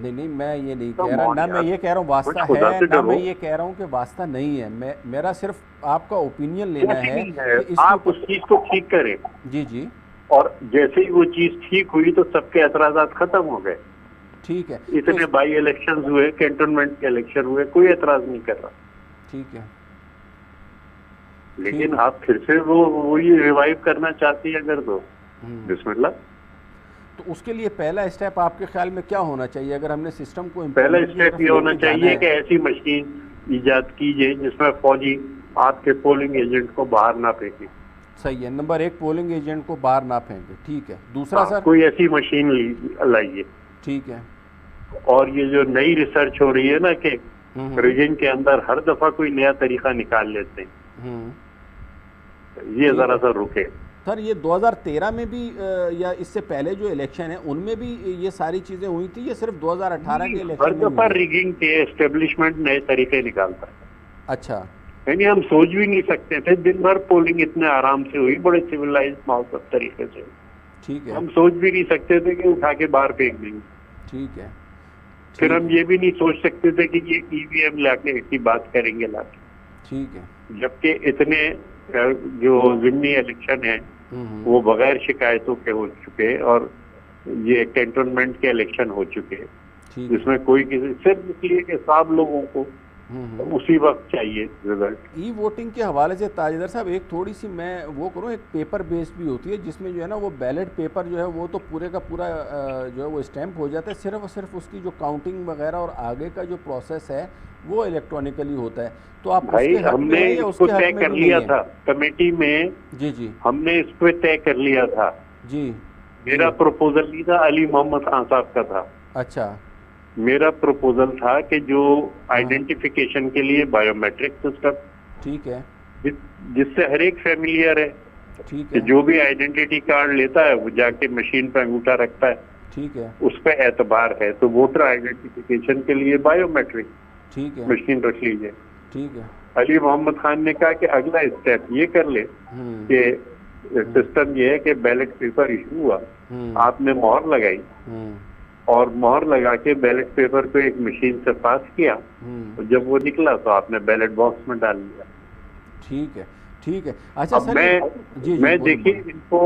नहीं मैं ये नहीं कह रहा, ना मैं ये कह रहा हूँ वास्ता है, ना मैं ये कह रहा हूँ कि वास्ता नहीं है। मेरा सिर्फ आपका ओपिनियन लेना है कि आप उस चीज को ठीक करें। जी जी, और जैसे ही वो चीज ठीक हुई तो सबके एतराजात खत्म हो गए। ठीक है, इतने बाई इलेक्शंस हुए, कैंटोनमेंट के इलेक्शन हुए, कोई एतराज नहीं कर रहा। ठीक है, लेकिन आप फिर से वही रिवाइव करना चाहती है अगर तो बिस्मिल्लाह। तो उसके लिए पहला स्टेप आपके ख्याल में क्या होना चाहिए? अगर हमने सिस्टम को पहला स्टेप ये होना चाहिए कि ऐसी मशीन इजाद कीजिए जिसमें फौजी आपके पोलिंग एजेंट को बाहर ना फेंके। सही है, नंबर 1 पोलिंग एजेंट को बाहर ना फेंके। ठीक है, दूसरा सर कोई ऐसी मशीन लाइए। ठीक है, और ये जो नई रिसर्च हो रही है ना कि रिगिंग के अंदर हर दफा कोई नया तरीका निकाल लेते हैं, ये जरा सा रुके। सर ये 2013 में भी या इससे पहले जो इलेक्शन है उनमें भी ये सारी चीजें हुई थी, ये सिर्फ 2018 के इलेक्शन हर दफा रिगिंग के एस्टेब्लिशमेंट नए तरीके निकालता है। अच्छा, यानी हम सोच भी नहीं सकते थे, दिन भर पोलिंग इतने आराम से हुई, बड़े सिविलाइज्ड माहौल तरीके से। ठीक है, हम सोच भी नहीं सकते थे कि उठा के बाहर फेंक देंगे। ठीक है, फिर हम ये भी नहीं सोच सकते थे कि ये ईवीएम लाके ऐसी बात करेंगे लाके। ठीक है, जबकि इतने जो जिमनी इलेक्शन है वो बगैर शिकायतों के हो चुके और ये कैंटोनमेंट के इलेक्शन हो चुके, जिसमें कोई किसी सिर्फ इसलिए कि सब लोगों को उसी वक्त चाहिए रिजल्ट। ई वोटिंग के हवाले से ताजदर साहब एक थोड़ी सी मैं वो करूँ, एक पेपर बेस्ड भी होती है जिसमें जो है ना वो बैलेट पेपर जो है वो तो पूरे का पूरा जो है वो स्टैम्प हो जाता है, सिर्फ और सिर्फ उसकी जो काउंटिंग वगैरह और आगे का जो प्रोसेस है वो इलेक्ट्रॉनिकली होता है। तो आप भाई हमने इसको तय कर लिया था कमेटी में। जी जी, हमने इस पे तय कर लिया था जी। मेरा प्रपोजल नहीं था, अली मोहम्मद खान साहब का था। अच्छा, मेरा प्रपोजल था कि जो आइडेंटिफिकेशन के लिए बायोमेट्रिक सिस्टम, ठीक है, जिससे हर एक फैमिलियर है, ठीक है, जो भी आइडेंटिटी कार्ड लेता है वो जाके मशीन पे अंगूठा रखता है, ठीक है, उस पर एतबार है। तो वोटर आइडेंटिफिकेशन के लिए बायोमेट्रिक ठीक है मशीन रख लीजिए। ठीक है। अली मोहम्मद खान ने कहा कि अगला स्टेप ये कर ले कि सिस्टम ये है कि बैलेट पेपर इशू हुआ, आपने मोहर लगाई और मोहर लगा के बैलेट पेपर को एक मशीन से पास किया, तो जब वो निकला तो आपने बैलेट बॉक्स में डाल दिया। ठीक है, ठीक है। अच्छा सर, मैं देखिए इनको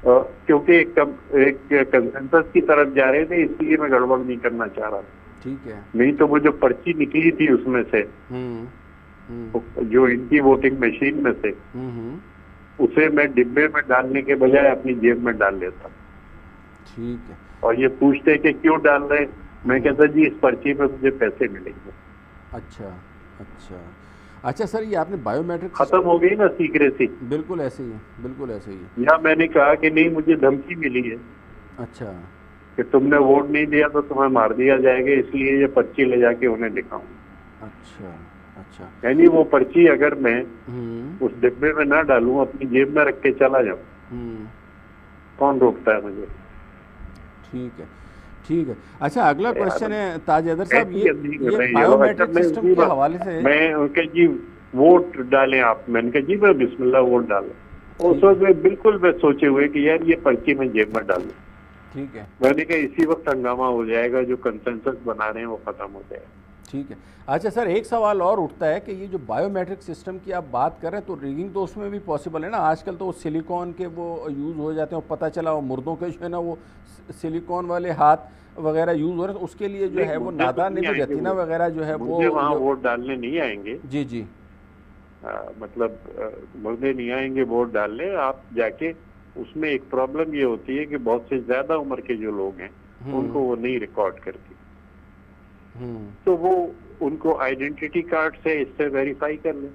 क्योंकि एक कंसेंसस की तरफ जा रहे थे, इसलिए मैं गड़बड़ नहीं करना चाह रहा। ठीक है, नहीं तो वो जो पर्ची निकली थी उसमें से जो इनकी वोटिंग मशीन में से, उसे मैं डिब्बे में डालने के बजाय अपनी जेब में डाल लेता। ठीक है। और ये पूछते हैं कि क्यों डाल रहे हैं, मैं कहता जी इस पर्ची में मुझे पैसे मिलेंगे। अच्छा अच्छा अच्छा सर, ये आपने बायोमेट्रिक खत्म हो गई ना सीक्रेसी। बिल्कुल ऐसे ही है, बिल्कुल ऐसे ही है। या मैंने कहा कि नहीं मुझे धमकी मिली है अच्छा कि तुमने वोट नहीं दिया तो तुम्हें मार दिया जाएगा, इसलिए ये पर्ची ले जाके उन्हें दिखाऊं। अच्छा अच्छा। यानी वो पर्ची अगर मैं हम्म उस डिब्बे में ना डालूं, अपनी जेब में रख के चला जाऊं, हम्म, कौन रोकता है मुझे? ठीक है ठीक है। अच्छा अगला यार, क्वेश्चन है ताज हैदर साहब, ऐसी गंदी कर ये रहे हैं ये लोग। बायोमेट्रिक अच्छा, मैं सिस्टम उसी के बात- हवाले से मैं उनके जी वोट डालें आप, मैंने कहा जी मैं बिस्मिल्लाह वोट डालें। उस ठीक वक्त मैं बिल्कुल मैं सोचे हुए कि यार ये पर्ची मैं जेब में डालूं। ठीक है मैंने कहा इसी वक्त हंगामा हो जाएगा, जो कंसेंसस बना रहे हैं वो खत्म हो जाएगा। ठीक है। अच्छा सर, एक सवाल और उठता है कि ये जो बायोमेट्रिक सिस्टम की आप बात कर रहे हैं, तो रिगिंग तो उसमें भी पॉसिबल है ना? आजकल तो वो सिलिकॉन के वो यूज़ हो जाते हैं, और पता चला वो मुर्दों के जो है ना वो सिलिकॉन वाले हाथ वगैरह यूज़ हो रहे हैं, तो उसके लिए जो नहीं, है वो मुझे तो नादार ने नहीं भी आएंगे रेटिना वो। वगैरह जो है वो मुझे वहाँ वोट डालने नहीं आएंगे। जी जी मतलब मुझे नहीं आएंगे वोट डालने। आप जाके उसमें एक प्रॉब्लम ये होती है कि बहुत से ज्यादा उम्र के जो लोग हैं उनको वो नहीं रिकॉर्ड करती, तो वो उनको आइडेंटिटी कार्ड से इससे वेरीफाई कर लें।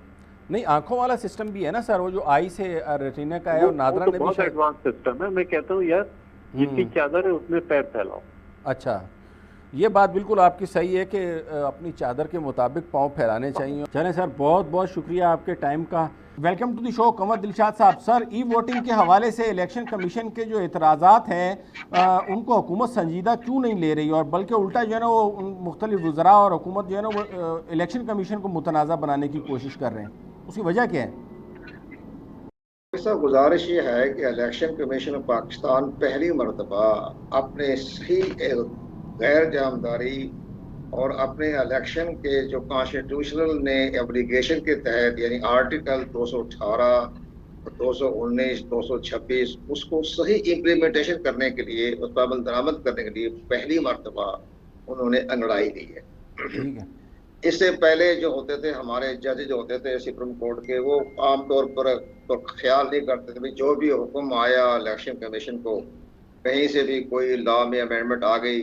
नहीं, आंखों वाला सिस्टम भी है ना सर, वो जो आई से रेटिना का है, और वो नादरा तो ने भी बहुत शायद। एडवांस सिस्टम है। मैं कहता हूँ यार जितनी चादर है उसमें पैर फैलाओ। अच्छा, ये बात बिल्कुल आपकी सही है कि अपनी चादर के मुताबिक पाँव फैलाने चाहिए। चलें सर, बहुत बहुत शुक्रिया आपके टाइम का। Welcome to the show Kanwar Dilshad साहब। सर, ई वोटिंग के हवाले से इलेक्शन कमीशन के जो एतराज़ात हैं उनको हुकूमत संजीदा क्यों नहीं ले रही, और बल्कि उल्टा जो है ना वो मुख्तलिफ वज़रा और हुकूमत जो है ना वो इलेक्शन कमीशन को मुतनाज़ा बनाने की कोशिश कर रहे हैं, उसकी वजह क्या है? ऐसा गुजारिश ये है कि इलेक्शन कमीशन ऑफ पाकिस्तान पहली मरतबा अपने सही गैर जामदारी और अपने इलेक्शन के जो कॉन्स्टिट्यूशनल ने एप्लीकेशन के तहत, यानी आर्टिकल 218, 219, 226, उसको सही इम्प्लीमेंटेशन करने के लिए, उस पर अमल दरामद करने के लिए पहली मरतबा उन्होंने अंगड़ाई दी है। ठीक है। इससे पहले जो होते थे हमारे जज जो होते थे सुप्रीम कोर्ट के, वो आमतौर पर तो ख्याल नहीं करते थे, जो भी हुक्म आया इलेक्शन कमीशन को, कहीं से भी कोई लॉ में अमेंडमेंट आ गई,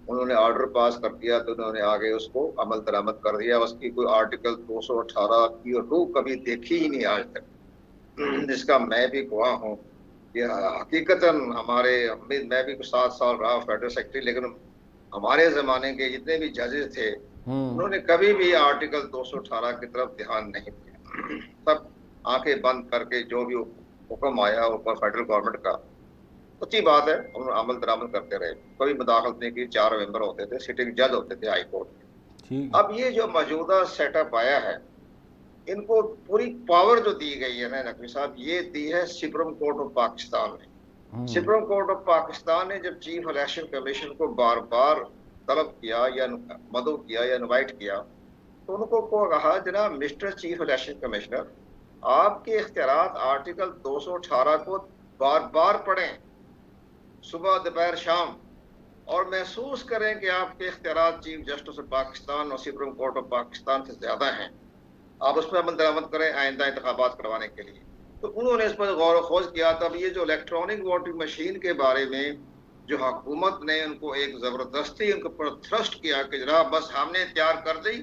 उन्होंने ऑर्डर पास कर दिया तो उन्होंने आगे उसको अमल दरामद कर दिया। उसकी कोई आर्टिकल 218 की रूह कभी देखी ही नहीं आज तक, जिसका मैं भी गवाह हूँ। हकीकतन हमारे मैं भी 7 साल रहा फेडरल सेक्रेटरी, लेकिन हमारे ज़माने के जितने भी जजेस थे उन्होंने कभी भी आर्टिकल 218 की तरफ ध्यान नहीं दिया। सब आंखें बंद करके जो भी हुक्म आया ऊपर फेडरल गवर्नमेंट का, अच्छी बात है, उन्होंने अमल दरामद करते रहे, कभी मुदाखलत नहीं की। 4 मेंबर होते थे, सिटिंग जज होते थे हाई कोर्ट में। अब ये जो मौजूदा सेटअप आया है, इनको पूरी पावर जो दी गई है ना नकवी साहब, ये दी है सुप्रीम कोर्ट ऑफ पाकिस्तान ने। सुप्रीम कोर्ट ऑफ पाकिस्तान ने जब चीफ इलेक्शन कमीशन को बार बार तलब किया या मदऊ किया या इनवाइट किया, तो उनको को कहा जनाब मिस्टर चीफ इलेक्शन कमिश्नर, आपके इख्तियारात आर्टिकल 218 को बार बार पढ़ें, सुबह दोपहर शाम, और महसूस करें कि आपके इख्तियारात चीफ जस्टिस ऑफ पाकिस्तान और सुप्रीम कोर्ट ऑफ पाकिस्तान से ज्यादा हैं। आप उस पर अमल दरामद करें आइंदा इंतखाबात करवाने के लिए। तो उन्होंने इस पर गौर खोज किया। तब ये जो इलेक्ट्रॉनिक वोटिंग मशीन के बारे में जो हुकूमत ने उनको एक ज़बरदस्ती उनके ऊपर थ्रस्ट किया कि जनाब बस हमने तैयार कर दी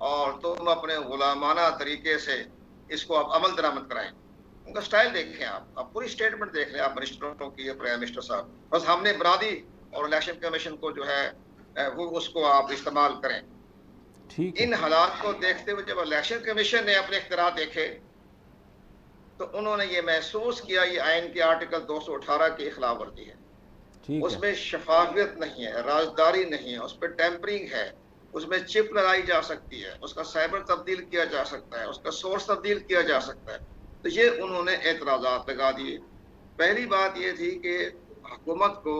और तुम अपने गुलामाना तरीके से इसको आप अमल दरामद कराएं। उनका स्टाइल देखें, आप पूरी स्टेटमेंट देख लें, आप मिनिस्टरों की, प्राइम मिनिस्टर साहब, बस हमने बना दी और इलेक्शन कमीशन को जो है वो उसको आप इस्तेमाल करें। ठीक। इन हालात को देखते हुए जब इलेक्शन कमीशन ने अपने इख्तियार देखे तो उन्होंने ये महसूस किया ये आइन के आर्टिकल 218 की खिलाफ वर्जी है। उसमें शफाफियत नहीं है, राजदारी नहीं है, उस पर टेम्परिंग है, उसमें चिप लगाई जा सकती है, उसका साइबर तब्दील किया जा सकता है, उसका सोर्स तब्दील किया जा सकता है। तो ये उन्होंने एतराज़ात लगा दिए। पहली बात ये थी कि हुकूमत को,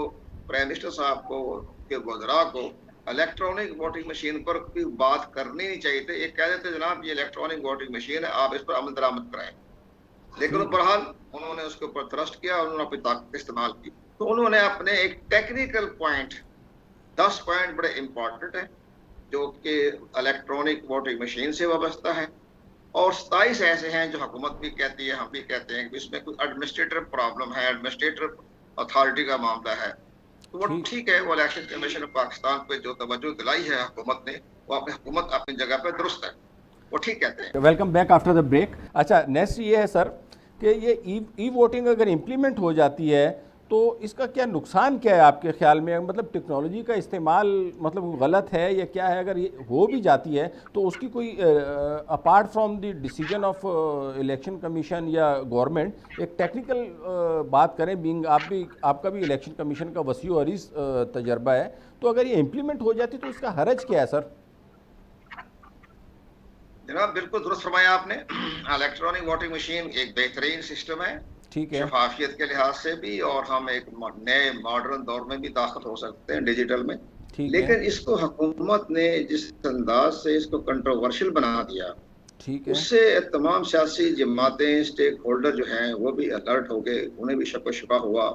प्राइम मिनिस्टर साहब को, के वज़रा को इलेक्ट्रॉनिक वोटिंग मशीन पर कोई बात करनी नहीं चाहिए थी। एक कह देते जनाब ये इलेक्ट्रॉनिक वोटिंग मशीन है, आप इस पर अमल दरामद कराएं। लेकिन बहरहाल उन्होंने उसके ऊपर थ्रस्ट किया और उन्होंने अपनी ताकत इस्तेमाल की। तो उन्होंने अपने एक टेक्निकल पॉइंट, 10 पॉइंट बड़े इंपॉर्टेंट हैं जो कि इलेक्ट्रॉनिक वोटिंग मशीन से वाबस्ता है, और 27 ऐसे हैं जो हुकूमत भी कहती है, हम भी कहते हैं कि इसमें कोई एडमिनिस्ट्रेटिव प्रॉब्लम है, एडमिनिस्ट्रेटिव अथॉरिटी का मामला है। तो वो ठीक है, वो इलेक्शन कमीशन ऑफ पाकिस्तान पे जो तवज्जो दिलाई है हुकूमत ने, वो हुकूमत अपनी जगह पे दुरुस्त है, वो ठीक कहते हैं। Welcome back after the break. अच्छा, नेक्स्ट ये है सर कि ये ई वोटिंग अगर इम्प्लीमेंट हो जाती है तो इसका क्या नुकसान क्या है आपके ख्याल में? मतलब टेक्नोलॉजी का इस्तेमाल मतलब गलत है या क्या है? अगर ये हो भी जाती है तो उसकी कोई apart from the decision of election commission या गवर्नमेंट एक टेक्निकल बात करें, बीइंग आपका भी इलेक्शन कमीशन का वसी और इस तजर्बा है, तो अगर ये इम्प्लीमेंट हो जाती तो इसका हरज क्या है सर? जनाब बिल्कुल दुरुस्त फरमाया आपने। इलेक्ट्रॉनिक वोटिंग मशीन एक बेहतरीन सिस्टम है, ठीक है, शफाफियत के लिहाज से भी, और हम एक नए मॉडर्न दौर में भी दाखिल हो सकते हैं डिजिटल में। लेकिन इसको हुकूमत ने जिस अंदाज से इसको कंट्रोवर्शियल बना दिया, ठीक है, उससे तमाम सियासी जमातें, स्टेक होल्डर जो हैं वो भी अलर्ट हो गए, उन्हें भी शक शुबा हुआ।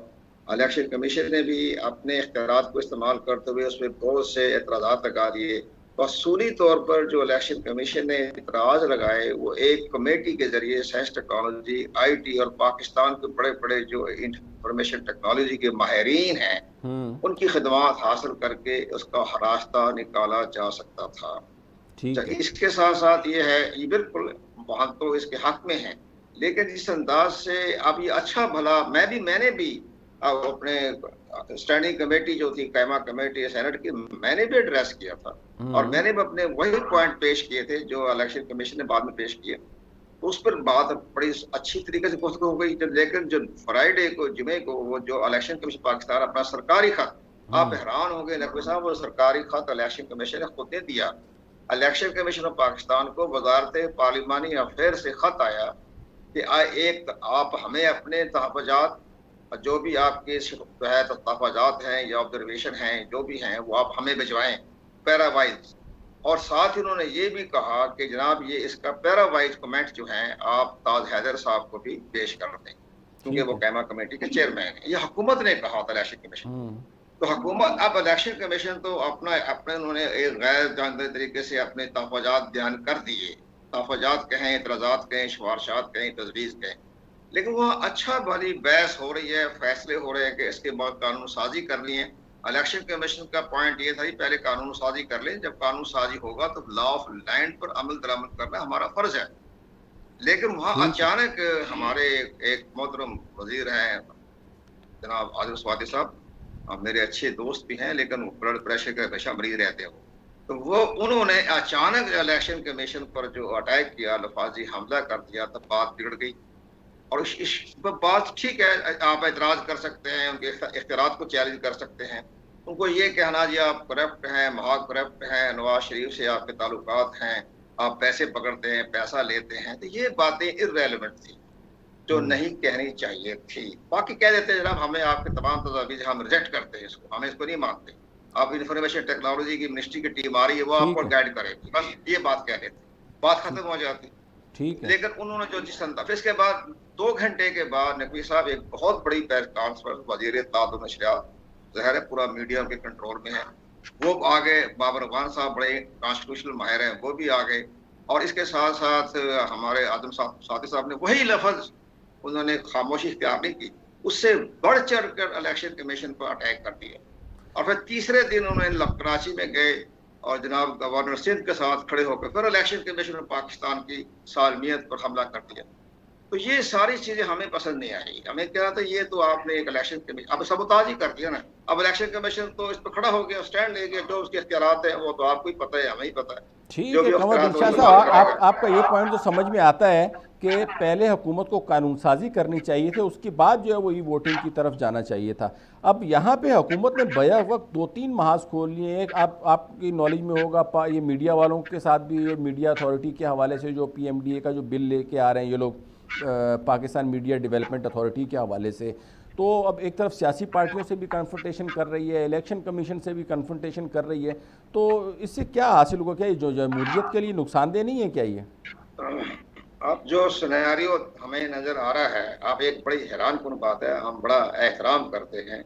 इलेक्शन कमीशन ने भी अपने इख्तियारात को इस्तेमाल करते हुए उसमें बहुत से एतराज़ात लगा दिए। असूली तौर पर जो इलेक्शन कमीशन ने इतराज लगाए वो एक कमेटी के जरिए साइंस, टेक्नोलॉजी, IT और पाकिस्तान के बड़े बड़े जो इंफॉर्मेशन टेक्नोलॉजी के माहिरीन हैं उनकी खिदमात हासिल करके उसका रास्ता निकाला जा सकता था। इसके साथ साथ ये है, ये बिल्कुल वहाँ तो इसके हक में है, लेकिन इस अंदाज से अब ये अच्छा भला मैंने भी अपने स्टैंडिंग कमेटी जो थी, कायमा कमेटी सेनेट की, मैंने भी एड्रेस किया था और मैंने भी अपने वही पॉइंट पेश किए थे जो इलेक्शन कमीशन ने बाद में पेश किए। तो उस पर बात बड़ी अच्छी तरीके से गुफ्तगू हो गई। लेकिन जो फ्राइडे को, जुमे को, वो जो इलेक्शन कमीशन पाकिस्तान अपना सरकारी खत, आप हैरान हो गए नकवी साहब, वो सरकारी खत इलेक्शन कमीशन ने खुद ने दिया। इलेक्शन कमीशन ऑफ पाकिस्तान को वजारत पार्लिमानी अफेयर से खत आया कि एक आप हमें अपने तहफ़्फ़ुज़ात, जो भी आपके जो है तहफ़्फ़ुज़ात हैं या ऑब्जर्वेशन हैं, जो भी हैं, वो आप हमें भिजवाएं पैरावाइज। और साथ ही उन्होंने ये भी कहा कि जनाब ये इसका पैरावाइज कमेंट जो हैं आप ताज हैदर साहब को भी पेश कर दें, क्योंकि वो कायमा कमेटी के चेयरमैन हैं। ये हुकूमत ने कहा था इलेक्शन कमीशन। तो हुकूमत, अब इलेक्शन कमीशन तो अपने उन्होंने एक गैर जानदार तरीके से अपने तहफ़्फ़ुज़ात बयान कर दिए, तहफ़्फ़ुज़ात कहें, एतराज़ात कहें, सिफारिशात कहें, तजवीज़ कहें, लेकिन वहाँ अच्छा भली बहस हो रही है, फैसले हो रहे हैं कि इसके बाद कानून साजी करनी है। इलेक्शन कमीशन का पॉइंट ये था कि पहले कानून साजी कर लें, जब कानून साजी होगा तो लॉ ऑफ लैंड पर अमल दरामद करना हमारा फर्ज है। लेकिन वहाँ अचानक हमारे एक मोहतरम वजीर हैं जनाब आदिल स्वाति साहब, मेरे अच्छे दोस्त भी हैं, लेकिन ब्लड प्रेशर का हमेशा मरीज रहते हो, तो वो उन्होंने अचानक इलेक्शन कमीशन पर जो अटैक किया, लफाजी हमला कर दिया, तब बात बिगड़ गई। और इस बात ठीक है, आप एतराज कर सकते हैं, उनके इख्तियारात को चैलेंज कर सकते हैं, उनको ये कहना जी आप करप्ट हैं, महा करप्ट हैं, नवाज शरीफ से आपके ताल्लुकात हैं, आप पैसे पकड़ते हैं, पैसा लेते हैं, तो ये बातें इर्रेलेवेंट थी जो नहीं कहनी चाहिए थी। बाकी कह देते जनाब हमें आपके तमाम तजावीज़ हम रिजेक्ट करते हैं, इसको हम इसको नहीं मानते, आप इंफॉर्मेशन टेक्नोलॉजी की मिनिस्ट्री की टीम आ रही है, वो आपको गाइड करेगी, बस ये बात कह देते, बात खत्म हो जाती। ठीक है। लेकिन उन्होंने जो जिस अंदाज, फिर इसके बाद 2 घंटे के बाद नकवी साहब एक बहुत बड़ी प्रेस कॉन्फ्रेंस, वजीर इत्तलात व नशरियात, ज़ाहिर है पूरा मीडिया के कंट्रोल में है, वो आ गए, बाबर अफगान साहब बड़े कॉन्स्टिट्यूशनल माहिर हैं, वो भी आ गए, और इसके साथ साथ हमारे आदम साथी साहब ने वही लफ्ज़ उन्होंने खामोशी इख्तियार नहीं की, उससे बढ़ चढ़ कर इलेक्शन कमीशन पर अटैक कर दिया। और फिर तीसरे दिन उन्होंने कराची में गए और जनाब गवर्नर सिंध के साथ खड़े होकर फिर इलेक्शन कमीशन ने पाकिस्तान की सालमियत पर हमला कर दिया। तो ये सारी चीजें हमें पसंद नहीं आई। हमें क्या था, ये तो आपने एक इलेक्शन कमीशन अब सबोताज ही कर दिया ना। अब इलेक्शन कमीशन तो इस पर खड़ा हो गया, स्टैंड ले गया, जो उसके इख्तियारात है वो तो आपको ही पता है, हमें ही पता है। ठीक है कमर दिलशाह साहब, आपका ये पॉइंट तो समझ में आता है कि पहले हुकूमत को कानून साजी करनी चाहिए थी, उसके बाद जो है वो ई वोटिंग की तरफ जाना चाहिए था। अब यहाँ पे हुकूमत ने बया वक्त 2-3 महाज खोल लिए। एक आपकी नॉलेज में होगा, ये मीडिया वालों के साथ भी, ये मीडिया अथॉरिटी के हवाले से जो PMDA का जो बिल लेके आ रहे हैं ये लोग, पाकिस्तान मीडिया डेवलपमेंट अथॉरिटी के हवाले से, तो अब एक तरफ सियासी पार्टियों से भी कन्फ्रंटेशन कर रही है, इलेक्शन कमीशन से भी कन्फ्रंटेशन कर रही है, तो इससे क्या हासिल होगा? क्या जो जमहूरियत के लिए नुकसानदेह नहीं है क्या ये? अब जो सिनेरियो हमें नजर आ रहा है, आप एक बड़ी हैरान कुन बात है, हम बड़ा एहतराम करते हैं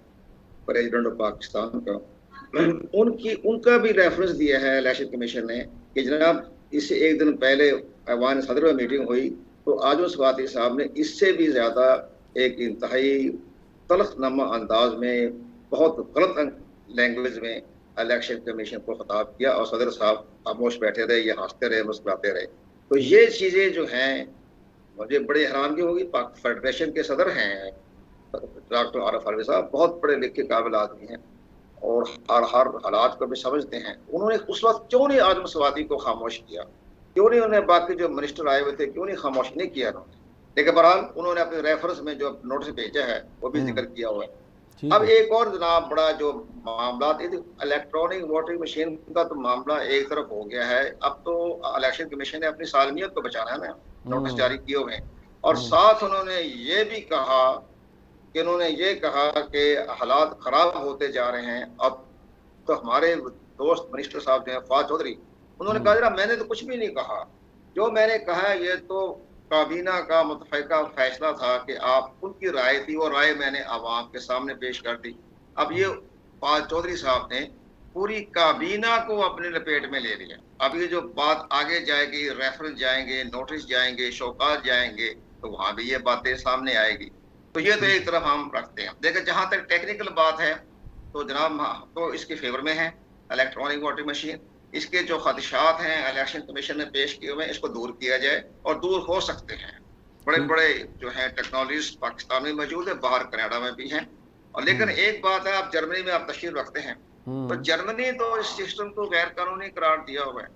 प्रेसिडेंट ऑफ पाकिस्तान का, उनका भी रेफरेंस दिया है इलेक्शन कमीशन ने कि जनाब इससे एक दिन पहले ऐवान सदर में मीटिंग हुई तो आजम स्वाति साहब ने इससे भी ज्यादा एक इंतहाई तलखनमा अंदाज में बहुत गलत लैंग्वेज में इलेक्शन कमीशन को खिताब किया और सदर साहब खामोश बैठे रहे, ये हंसते रहे, मुस्कुराते रहे। तो ये चीज़ें जो हैं मुझे बड़ी हैरानगी होगी। पाक फेडरेशन के सदर हैं डॉक्टर आरिफ अलवी साहब, बहुत बड़े लिखे काबिल आदमी हैं और हर हालात को भी समझते हैं। उन्होंने उस वक्त क्यों नहीं आजम सवादी को खामोश किया, क्यों नहीं उन्होंने बाकी जो मिनिस्टर आए हुए थे क्यों नहीं खामोश नहीं किया उन्होंने। लेकिन बहरहाल उन्होंने अपने रेफरेंस में जो नोटिस भेजा है वो भी जिक्र किया हुआ है। अब एक और जनाब बड़ा जो मामला इलेक्ट्रॉनिक वोटिंग मशीन का तो मामला एक तरफ हो गया है। अब तो इलेक्शन कमीशन ने अपनी सालमियत को बचाना है ना, नोटिस जारी किए हुए हैं और साथ उन्होंने ये भी कहा कि हालात खराब होते जा रहे हैं। अब तो हमारे दोस्त मिनिस्टर साहब जो हैं फवाद चौधरी, उन्होंने कहा जरा मैंने तो कुछ भी नहीं कहा, जो मैंने कहा ये तो काबीना का मुतफ़िका फैसला था कि आप उनकी राय थी, वो राय मैंने आवाम के सामने पेश कर दी। अब ये फवाद चौधरी साहब ने पूरी काबीना को अपने लपेट में ले लिया। अब ये जो बात आगे जाएगी, रेफरेंस जाएंगे, नोटिस जाएंगे, शौकात जाएंगे, तो वहाँ भी ये बातें सामने आएगी। तो ये तो एक तरफ हम रखते हैं। देखिए जहाँ तक टेक्निकल बात है तो जनाब तो इसके फेवर में है इलेक्ट्रॉनिक वोटिंग मशीन। इसके जो खदशात हैं इलेक्शन कमीशन ने पेश किए हुए हैं, इसको दूर किया जाए और दूर हो सकते हैं। बड़े बड़े जो हैं टेक्नोलॉजीज पाकिस्तान में मौजूद है, बाहर कनाडा में भी हैं। और लेकिन एक बात है, आप जर्मनी में आप तशरीफ रखते हैं तो जर्मनी तो इस सिस्टम को गैर कानूनी करार दिया हुआ है।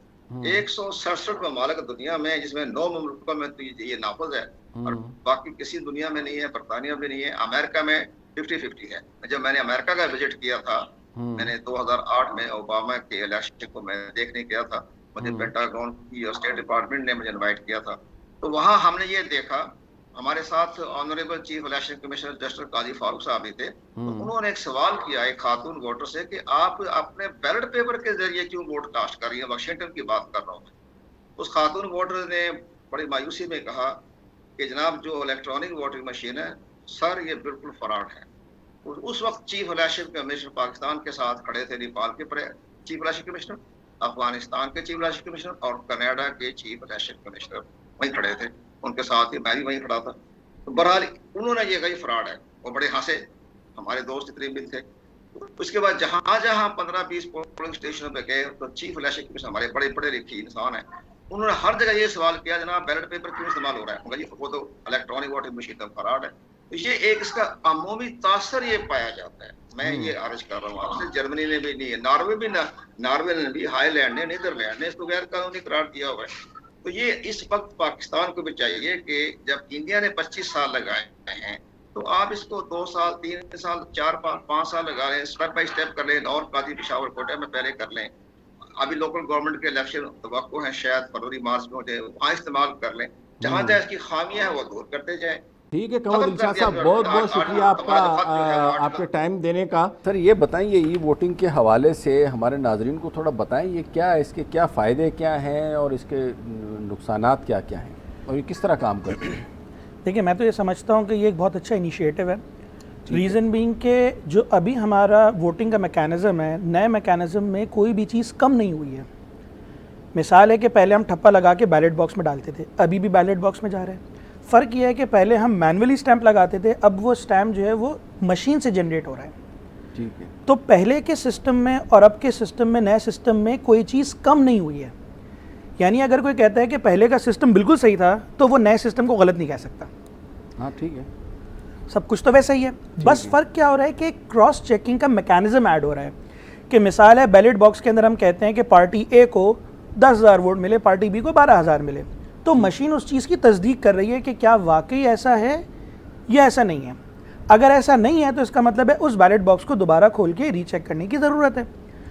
167 ममालिक दुनिया में, जिसमें 9 मुल्कों में तो ये नाफज है और बाकी किसी दुनिया में नहीं है, बरतानिया में नहीं है, अमेरिका में 50-50 है। जब मैंने अमेरिका का विजिट किया था, मैंने 2008 में ओबामा के इलेक्शन को मैं देखने गया था, मुझे पेंटागन की और स्टेट डिपार्टमेंट ने मुझे इनवाइट किया था। तो वहाँ हमने ये देखा, हमारे साथ honourable chief election commissioner justice Qazi Farooq साहब भी थे। तो उन्होंने एक सवाल किया एक खातून वोटर से कि आप अपने बैलेट पेपर के जरिए क्यों वोट कास्ट कर रही है, वाशिंगटन की बात कर रहा हूँ। उस खातून वोटर ने बड़ी मायूसी में कहा कि जनाब जो इलेक्ट्रॉनिक वोटिंग मशीन है सर ये बिल्कुल फ्रॉड है। उस वक्त चीफ इलेक्शन कमिश्नर पाकिस्तान के साथ खड़े थे, नेपाल के चीफ इलेक्शन कमिश्नर, अफगानिस्तान के चीफ इलेक्शन कमिश्नर और कनाडा के चीफ इलेक्शन कमिश्नर वहीं खड़े थे, उनके साथ ही मैं भी वहीं खड़ा था। तो बहरहाल उन्होंने ये कही फ्रॉड है, वो बड़े हंसे, हमारे दोस्त इतने भी थे। उसके बाद जहाँ जहाँ 15-20 पोलिंग स्टेशनों पे गए तो चीफ इलेक्शन कमिश्नर हमारे बड़े बड़े लिखी इंसान है, उन्होंने हर जगह ये सवाल किया जनाब बैलेट पेपर क्यों इस्तेमाल हो रहा है, उनका वो तो इलेक्ट्रॉनिक वोटिंग मशीन का फ्रॉड है। तो ये एक इसका अमूमी तासर ये पाया जाता है। मैं ये अर्ज कर रहा हूँ आपसे, जर्मनी ने भी नहीं है, नॉर्वे ने भी, हाईलैंड ने, नीदरलैंड ने इसको गैर कानूनी करार दिया हुआ है। तो ये इस वक्त पाकिस्तान को भी चाहिए कि जब इंडिया ने 25 साल लगाए हैं तो आप इसको 2 साल 3 साल 4-5 साल लगा लें, स्टेप बाई स्टेप कर लें और काजी पेशावर कोटा में पहले कर लें। अभी लोकल गवर्नमेंट के इलेक्शन तवक्को है, शायद फरवरी मार्च में हो जाए, वहाँ इस्तेमाल कर लें। जहाँ जहाँ इसकी खामियां है वो दूर करते जाए। ठीक है कमर दिलशाद साहब, बहुत बहुत शुक्रिया आपका आपके टाइम देने का। सर ये बताएं, ये ई वोटिंग के हवाले से हमारे नाजरीन को थोड़ा बताएं, ये क्या है, इसके क्या फ़ायदे क्या हैं और इसके नुकसानात क्या क्या हैं और ये किस तरह काम करते हैं। देखिए मैं तो ये समझता हूँ कि ये एक बहुत अच्छा इनिशिएटिव है। रीज़न बीइंग के जो अभी हमारा वोटिंग का मैकेनिज़्म है, नए मैकेनिज़्म में कोई भी चीज़ कम नहीं हुई है। मिसाल है कि पहले हम ठप्पा लगा के बैलेट बॉक्स में डालते थे, अभी भी बैलेट बॉक्स में जा रहे हैं। फ़र्क यह है कि पहले हम मैनुअली स्टैंप लगाते थे, अब वो स्टैम्प जो है वो मशीन से जनरेट हो रहा है। ठीक है। तो पहले के सिस्टम में और अब के सिस्टम में, नए सिस्टम में कोई चीज़ कम नहीं हुई है। यानी अगर कोई कहता है कि पहले का सिस्टम बिल्कुल सही था तो वो नए सिस्टम को गलत नहीं कह सकता। हाँ ठीक है, सब कुछ तो वैसा ही है, बस फ़र्क क्या हो रहा है कि क्रॉस चेकिंग का मैकेनिज्म ऐड हो रहा है। कि मिसाल है बैलेट बॉक्स के अंदर हम कहते हैं कि पार्टी ए को 10,000 वोट मिले, पार्टी बी को 12,000 मिले, तो मशीन उस चीज़ की तस्दीक कर रही है कि क्या वाकई ऐसा है या ऐसा नहीं है। अगर ऐसा नहीं है तो इसका मतलब है उस बैलेट बॉक्स को दोबारा खोल के रीचेक करने की ज़रूरत है।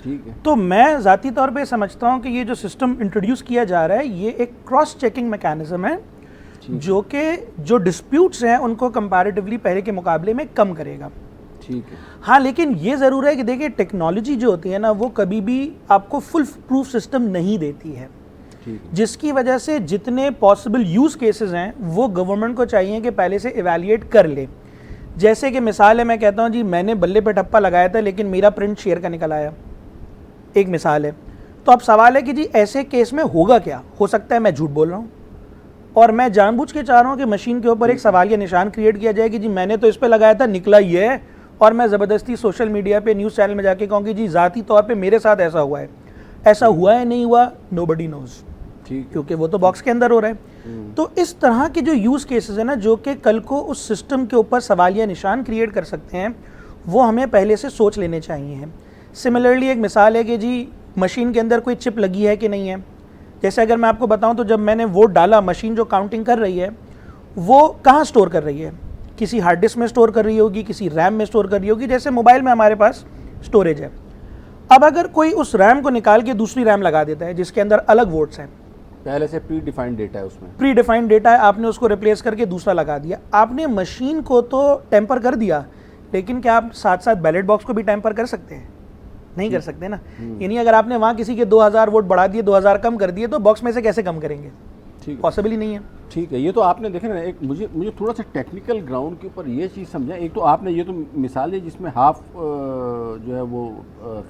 ठीक है। तो मैं ज़ाती तौर पे समझता हूँ कि ये जो सिस्टम इंट्रोड्यूस किया जा रहा है ये एक क्रॉस चेकिंग मैकेनिज्म है जो कि जो डिस्प्यूट्स हैं उनको कंपैरेटिवली पहले के मुकाबले में कम करेगा। ठीक है। हाँ, लेकिन ये ज़रूर है कि देखिए टेक्नोलॉजी जो होती है ना वो कभी भी आपको फुल प्रूफ सिस्टम नहीं देती है, जिसकी वजह से जितने पॉसिबल यूज़ केसेस हैं वो गवर्नमेंट को चाहिए कि पहले से इवैल्यूएट कर ले। जैसे कि मिसाल है, मैं कहता हूँ जी मैंने बल्ले पे ठप्पा लगाया था लेकिन मेरा प्रिंट शेयर का निकल आया, एक मिसाल है। तो अब सवाल है कि जी ऐसे केस में होगा क्या। हो सकता है मैं झूठ बोल रहा हूँ और मैं जानबूझ के चाह रहा हूँ कि मशीन के ऊपर एक सवालिया निशान क्रिएट किया जाए कि जी मैंने तो इस पर लगाया था, निकला ये है और मैं ज़बरदस्ती सोशल मीडिया पे न्यूज़ चैनल में जाके कहूँ कि जी ज़ाती तौर पे मेरे साथ ऐसा हुआ है, ऐसा हुआ है नहीं हुआ, नोबडी नोज़, ठीक, क्योंकि वो तो बॉक्स के अंदर हो रहा है। तो इस तरह के जो यूज़ केसेस है ना, जो कि कल को उस सिस्टम के ऊपर सवालिया निशान क्रिएट कर सकते हैं, वो हमें पहले से सोच लेने चाहिए। सिमिलरली एक मिसाल है कि जी मशीन के अंदर कोई चिप लगी है कि नहीं है। जैसे अगर मैं आपको बताऊं तो जब मैंने वोट डाला, मशीन जो काउंटिंग कर रही है वो कहाँ स्टोर कर रही है, किसी हार्ड डिस्क में स्टोर कर रही होगी, किसी रैम में स्टोर कर रही होगी, जैसे मोबाइल में हमारे पास स्टोरेज है। अब अगर कोई उस रैम को निकाल के दूसरी रैम लगा देता है जिसके अंदर अलग वोट्स हैं, पहले से प्री डिफाइंड डेटा है, उसमें प्री डिफाइंड डेटा है, आपने उसको रिप्लेस करके दूसरा लगा दिया, आपने मशीन को तो टेम्पर कर दिया, लेकिन क्या आप साथ साथ बैलेट बॉक्स को भी टेम्पर कर सकते हैं? नहीं कर सकते ना। यानी अगर आपने वहाँ किसी के 2000 वोट बढ़ा दिए, 2000 कम कर दिए, तो बॉक्स में से कैसे कम करेंगे? ठीक, पॉसिबल ही नहीं है। ठीक है। ये तो आपने देखे ना, एक मुझे थोड़ा सा टेक्निकल ग्राउंड के ऊपर ये चीज़ समझा। एक तो आपने ये तो मिसाल है जिसमें हाफ जो है वो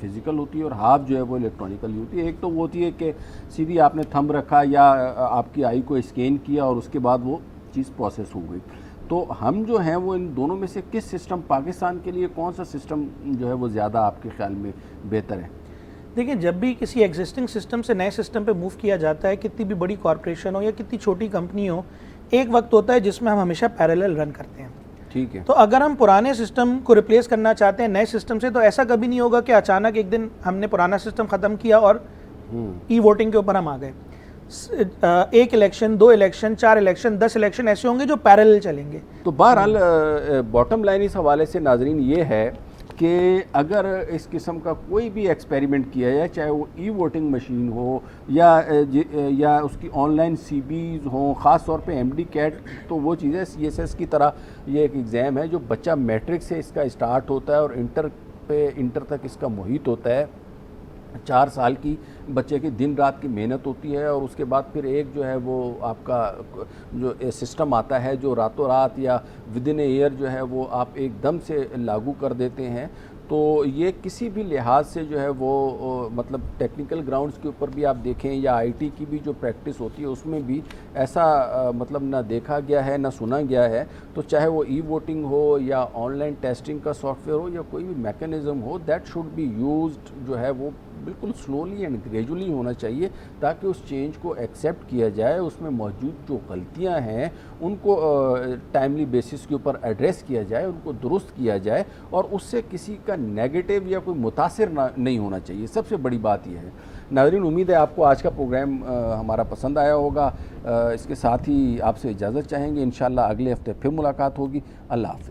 फिजिकल होती है और हाफ जो है वो इलेक्ट्रॉनिकल होती है। एक तो वो होती है कि सीधी आपने थंब रखा या आपकी आई को स्कैन किया और उसके बाद वो चीज़ प्रोसेस हो गई। तो हम जो हैं वो इन दोनों में से किस सिस्टम, पाकिस्तान के लिए कौन सा सिस्टम जो है वो ज़्यादा आपके ख्याल में बेहतर है? देखिए, जब भी किसी एग्जिस्टिंग सिस्टम से नए सिस्टम पे मूव किया जाता है, कितनी भी बड़ी कॉरपोरेशन हो या कितनी छोटी कंपनी हो, एक वक्त होता है जिसमें हम हमेशा पैरेलल रन करते हैं। ठीक है। तो अगर हम पुराने सिस्टम को रिप्लेस करना चाहते हैं नए सिस्टम से, तो ऐसा कभी नहीं होगा कि अचानक एक दिन हमने पुराना सिस्टम ख़त्म किया और ई वोटिंग के ऊपर हम आ गए। एक इलेक्शन, 2 इलेक्शन, 4 इलेक्शन, 10 इलेक्शन ऐसे होंगे जो पैरेलल चलेंगे। तो बहरहाल बॉटम लाइन इस हवाले से नाजरीन ये है कि अगर इस किस्म का कोई भी एक्सपेरिमेंट किया जाए, चाहे वो ई वोटिंग मशीन हो या उसकी ऑनलाइन सीबीज हों, ख़ास तौर पे एमडी कैट, तो वो चीज़ें सीएसएस की तरह ये एक एग्ज़ाम है जो बच्चा मैट्रिक से इसका स्टार्ट होता है और इंटर तक इसका मुहित होता है। 4 साल की बच्चे की दिन रात की मेहनत होती है और उसके बाद फिर एक जो है वो आपका जो सिस्टम आता है जो रातों रात या विद इन ए ईयर जो है वो आप एकदम से लागू कर देते हैं। तो ये किसी भी लिहाज से जो है वो मतलब टेक्निकल ग्राउंड्स के ऊपर भी आप देखें या आईटी की भी जो प्रैक्टिस होती है उसमें भी ऐसा मतलब ना देखा गया है ना सुना गया है। तो चाहे वो ई वोटिंग हो या ऑनलाइन टेस्टिंग का सॉफ्टवेयर हो या कोई भी मैकेनिज़्म हो, दैट शुड बी यूज्ड जो है वो बिल्कुल स्लोली एंड ग्रेजुअली होना चाहिए ताकि उस चेंज को एक्सेप्ट किया जाए, उसमें मौजूद जो गलतियां हैं उनको टाइमली बेसिस के ऊपर एड्रेस किया जाए, उनको दुरुस्त किया जाए और उससे किसी का नेगेटिव या कोई मुतासिर नहीं होना चाहिए। सबसे बड़ी बात यह है। नाज़रीन, उम्मीद है आपको आज का प्रोग्राम हमारा पसंद आया होगा। इसके साथ ही आपसे इजाज़त चाहेंगे। इंशाल्लाह अगले हफ्ते फिर मुलाकात होगी। अल्लाह हाफ़िज़।